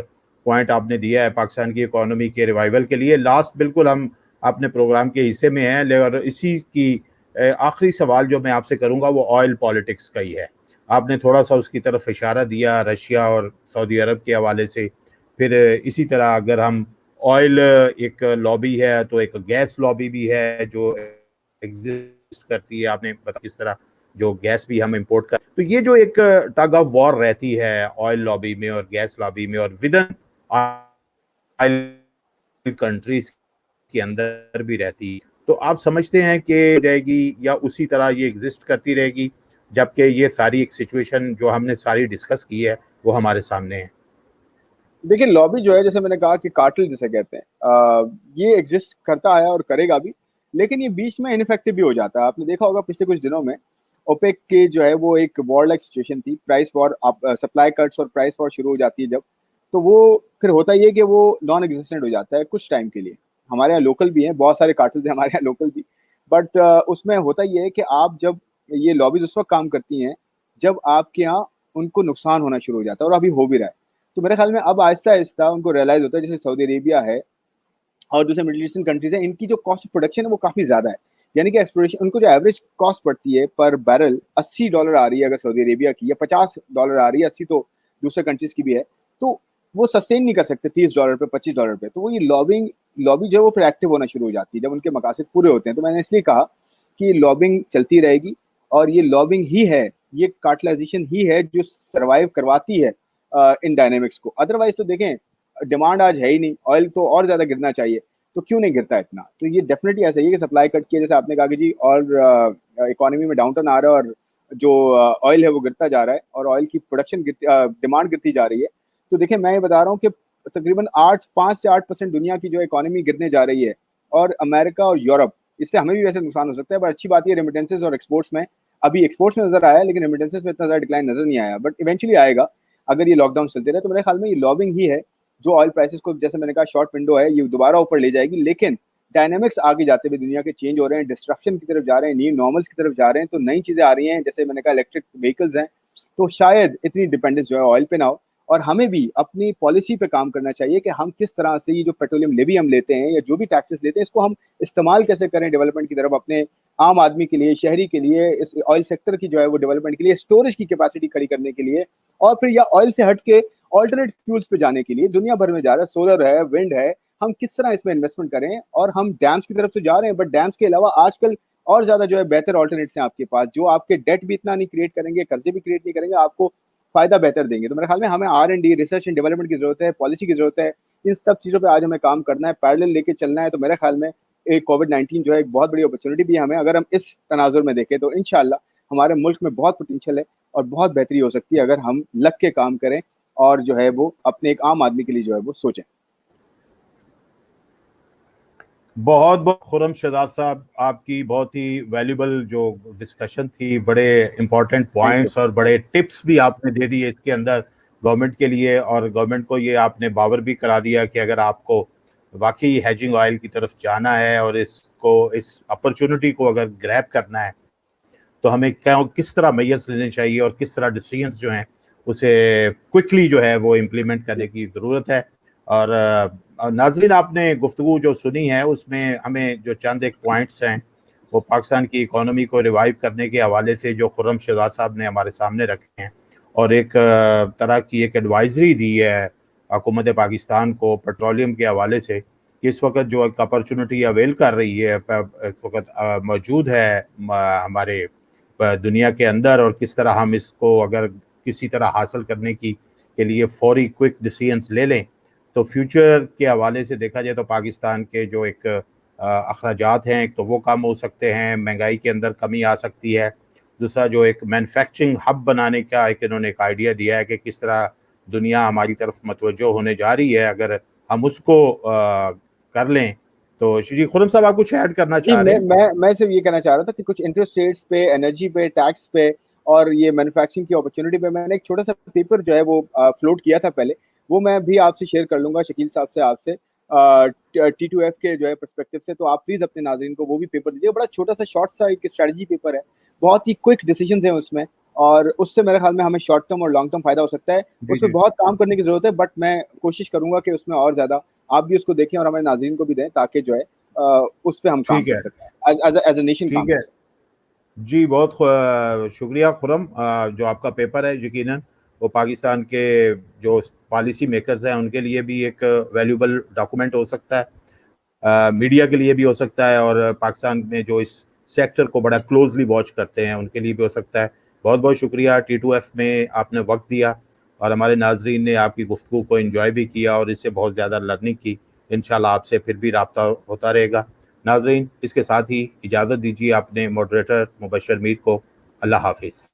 पॉइंट आपने दिया है पाकिस्तान की इकोनॉमी के रिवाइवल के लिए। लास्ट बिल्कुल हम अपने प्रोग्राम के हिस्से में हैं और इसी की आखिरी सवाल जो मैं आपसे करूंगा वो ऑयल पॉलिटिक्स का ही है। आपने थोड़ा सा उसकी तरफ इशारा दिया रशिया और सऊदी अरब के हवाले से। फिर इसी तरह अगर हम ऑयल एक लॉबी है तो एक गैस लॉबी भी है जो एग्जिस्ट करती है। आपने बताया किस तरह जो गैस भी हम इंपोर्ट कर, तो ये जो एक टग ऑफ वॉर रहती है ऑयल लॉबी में और गैस लॉबी में और विद इन ऑयल कंट्रीज के अंदर भी रहती, तो आप समझते हैं कि जाएगी या उसी तरह ये एग्जिस्ट करती रहेगी? जबकि ये सारी एक सिचुएशन जो हमने सारी डिस्कस की है वो हमारे सामने है। देखिए लॉबी जो है, जैसे मैंने कहा कि कार्टेल जिसे कहते हैं, ये एग्जिस्ट करता आया और करेगा भी, लेकिन ये बीच में इनफेक्टिव भी हो जाता है। आपने देखा होगा पिछले कुछ दिनों में ओपेक के जो है वो एक वॉर लाइक सिचुएशन थी, प्राइस वॉर, सप्लाई कट्स और प्राइस वॉर शुरू हो जाती है जब, तो वो फिर होता ही है कि वो नॉन एग्जिस्टेंट हो जाता है कुछ टाइम के लिए। हमारे यहाँ लोकल भी हैं, बहुत सारे कार्टल्स हैं हमारे यहाँ लोकल भी, बट उसमें होता ही है कि आप जब ये लॉबीज उस वक्त काम करती हैं जब आपके यहाँ उनको नुकसान होना शुरू हो जाता है, और अभी हो भी रहा है। तो मेरे ख्याल में अब आहिस्ता आहिस्ता उनको रियलाइज होता है, जैसे सऊदी अरेबिया है और दूसरे मिडिल ईस्टर्न कंट्रीज हैं, इनकी जो कॉस्ट ऑफ प्रोडक्शन है वो काफी ज्यादा है। यानी कि एक्सप्लोरेशन, उनको जो एवरेज कॉस्ट पड़ती है पर बैरल $80 आ रही है अगर सऊदी अरेबिया की, या $50 आ रही है, 80 तो दूसरे कंट्रीज की भी है, तो वो सस्टेन नहीं कर सकते $30 पे, $25 पे। तो वो ये लॉबी जो है वो फिर एक्टिव होना शुरू हो जाती है जब उनके मकासद पूरे होते हैं। तो मैंने इसलिए कहा कि लॉबिंग चलती रहेगी, और ये लॉबिंग ही है, ये कार्टलाइजेशन ही है जो सर्वाइव करवाती है इन डायनेमिक्स को। अदरवाइज तो देखें, डिमांड आज है ही नहीं, ऑयल तो और ज्यादा गिरना चाहिए, तो क्यों नहीं गिरता इतना? तो ये डेफिनेटली ऐसा ही है कि सप्लाई कट किया, जैसे आपने कहा कि जी, और इकोनॉमी में डाउनटर्न आ रहा है, और जो ऑयल है वो गिरता जा रहा है, और ऑयल की प्रोडक्शन डिमांड गिरती जा रही है। तो देखिए मैं ये बता रहा हूँ कि तकरीबन 5 से 8% दुनिया की जो इकोनॉमी गिरने जा रही है, और अमेरिका और यूरोप, इससे हमें भी वैसे नुकसान हो सकता है, पर अच्छी बात ये रेमिटेंसेज और एक्सपोर्ट्स में, अभी एक्सपोर्ट्स में नजर आया लेकिन रेमिटेंसेज में इतना ज्यादा डिक्लाइन नजर नहीं आया, बट इवेंचुअली आएगा अगर ये लॉकडाउन चलते रहे। तो मेरे ख्याल में ये लॉबिंग ही है जो ऑयल प्राइसेस को, जैसे मैंने कहा, शॉर्ट विंडो है, ये दोबारा ऊपर ले जाएगी। लेकिन डायनेमिक्स आगे जाते हुए दुनिया के चेंज हो रहे हैं, डिस्ट्रप्शन की तरफ जा रहे हैं, न्यू नॉर्मल्स की तरफ जा रहे हैं, तो नई चीजें आ रही हैं, जैसे मैंने कहा इलेक्ट्रिक व्हीकल्स हैं, तो शायद इतनी डिपेंडेंस जो है ऑयल पे ना हो। और हमें भी अपनी पॉलिसी पे काम करना चाहिए कि हम किस तरह से ये जो पेट्रोलियम लेवी हम लेते हैं या जो भी टैक्सेस लेते हैं, इसको हम इस्तेमाल कैसे करें डेवलपमेंट की तरफ, अपने आम आदमी के लिए, शहरी के लिए, इस ऑयल सेक्टर की जो है वो डेवलपमेंट के लिए, स्टोरेज की कैपेसिटी खड़ी करने के लिए, और फिर या ऑयल से हट के ऑल्टरनेट फ्यूल्स पे जाने के लिए। दुनिया भर में जा रहा है, सोलर है, विंड है, हम किस तरह इसमें इन्वेस्टमेंट करें। और हम डैम्स की तरफ से जा रहे हैं, बट डैम्स के अलावा आजकल और ज्यादा जो है बेहतर ऑल्टरनेट्स हैं आपके पास, जो आपके डेट भी इतना नहीं क्रिएट करेंगे, कर्जे भी क्रिएट नहीं करेंगे, आपको फायदा बेहतर देंगे। तो मेरे ख्याल में हमें R&D, रिसर्च एंड डेवलपमेंट की जरूरत है, पॉलिसी की जरूरत है, इन सब चीजों पे आज हमें काम करना है, पैरेलल लेके चलना है। तो मेरे ख्याल में एक कोविड-19 जो है एक बहुत बड़ी अपॉर्चुनिटी भी है हमें, अगर हम इस तनाजुर में देखें तो इंशाल्लाह हमारे मुल्क में बहुत पोटेंशियल है और बहुत बेहतरी हो सकती है अगर हम लग के काम करें और जो है वो अपने एक आम आदमी के लिए जो है वो सोचें। बहुत बहुत खुर्रम शहजाद साहब, आपकी बहुत ही वैल्यूबल जो डिस्कशन थी, बड़े इंपॉर्टेंट थैंक यू। पॉइंट्स और बड़े टिप्स भी आपने दे दिए इसके अंदर गवर्नमेंट के लिए, और गवर्नमेंट को ये आपने बावर भी करा दिया कि अगर आपको वाकई हैजिंग ऑयल की तरफ जाना है और इसको, इस अपॉर्चुनिटी को अगर ग्रैब करना है, तो हमें क्या, किस तरह मेजर्स लेने चाहिए और किस तरह डिसीजंस जो हैं उसे क्विकली जो है वो इम्प्लीमेंट करने की ज़रूरत है। और नाज़रीन, आपने गुफ्तगू जो सुनी है उसमें हमें जो चंद एक पॉइंट्स हैं वो पाकिस्तान की इकोनॉमी को रिवाइव करने के हवाले से जो खुर्रम शहजाद साहब ने हमारे सामने रखे हैं, और एक तरह की एक एडवाइजरी दी है हुकूमत पाकिस्तान को पेट्रोलियम के हवाले से, कि इस वक्त जो एक अपॉर्चुनिटी अवेल कर रही है, इस वक्त मौजूद है हमारे दुनिया के अंदर, और किस तरह हम इसको अगर किसी तरह हासिल करने की के लिए फौरी क्विक डिसीजंस ले लें, तो फ्यूचर के हवाले से देखा जाए तो पाकिस्तान के जो एक अखराजात हैं, एक तो वो कम हो सकते हैं, महंगाई के अंदर कमी आ सकती है। दूसरा, जो एक मैन्युफैक्चरिंग हब बनाने का एक इन्होंने एक आइडिया दिया है कि किस तरह दुनिया हमारी तरफ मतवज्जो होने जा रही है, अगर हम उसको कर लें। तो जी खुर्रम साहब, आप कुछ ऐड करना जी, चाह रहे हैं? मैं सिर्फ ये कहना चाह रहा था कि कुछ इंटरेस्ट रेट्स पे, एनर्जी पे, टैक्स पे और ये मैन्युफैक्चरिंग की अपॉर्चुनिटी पे मैंने एक छोटा सा पेपर जो है वो फ्लोट किया था पहले, वो मैं भी आपसे शेयर कर लूंगा, शकील साहब से, आपसे T2F के जो है पर्सपेक्टिव से। तो आप प्लीज अपने नाजरीन को वो भी पेपर दीजिए, बड़ा छोटा सा शॉर्ट सा एक स्ट्रेटजी पेपर है, बहुत ही क्विक डिसीजंस हैं उसमें, और उससे मेरे ख्याल में हमें शॉर्ट टर्म और लॉन्ग टर्म फायदा हो सकता है। जी उसमें जी, बहुत काम करने की जरूरत है, बट मैं कोशिश करूंगा कि उसमें और ज्यादा आप भी उसको देखें और हमारे नाजरीन को भी दें, ताकि जो है उस पे हम काम ठीक कर है, सकते हैं, एज अ नेशन काम ठीक कर है। सकते जी, बहुत शुक्रिया खुर्रम। जो आपका पेपर है यकीनन वो पाकिस्तान के जो पॉलिसी मेकर्स हैं उनके लिए भी एक वैल्यूबल डॉक्यूमेंट हो सकता है, मीडिया के लिए भी हो सकता है, और पाकिस्तान में जो इस सेक्टर को बड़ा क्लोजली वॉच करते हैं उनके लिए भी हो सकता है। बहुत बहुत शुक्रिया, T2F में आपने वक्त दिया और हमारे नाजरीन ने आपकी गुफ्तगू को एंजॉय भी किया और इससे बहुत ज़्यादा लर्निंग की। इंशाल्लाह आपसे फिर भी रब्ता होता रहेगा। नाजरीन, इसके साथ ही इजाज़त दीजिए अपने मॉडरेटर मुबशर मीर को। अल्लाह हाफिज़।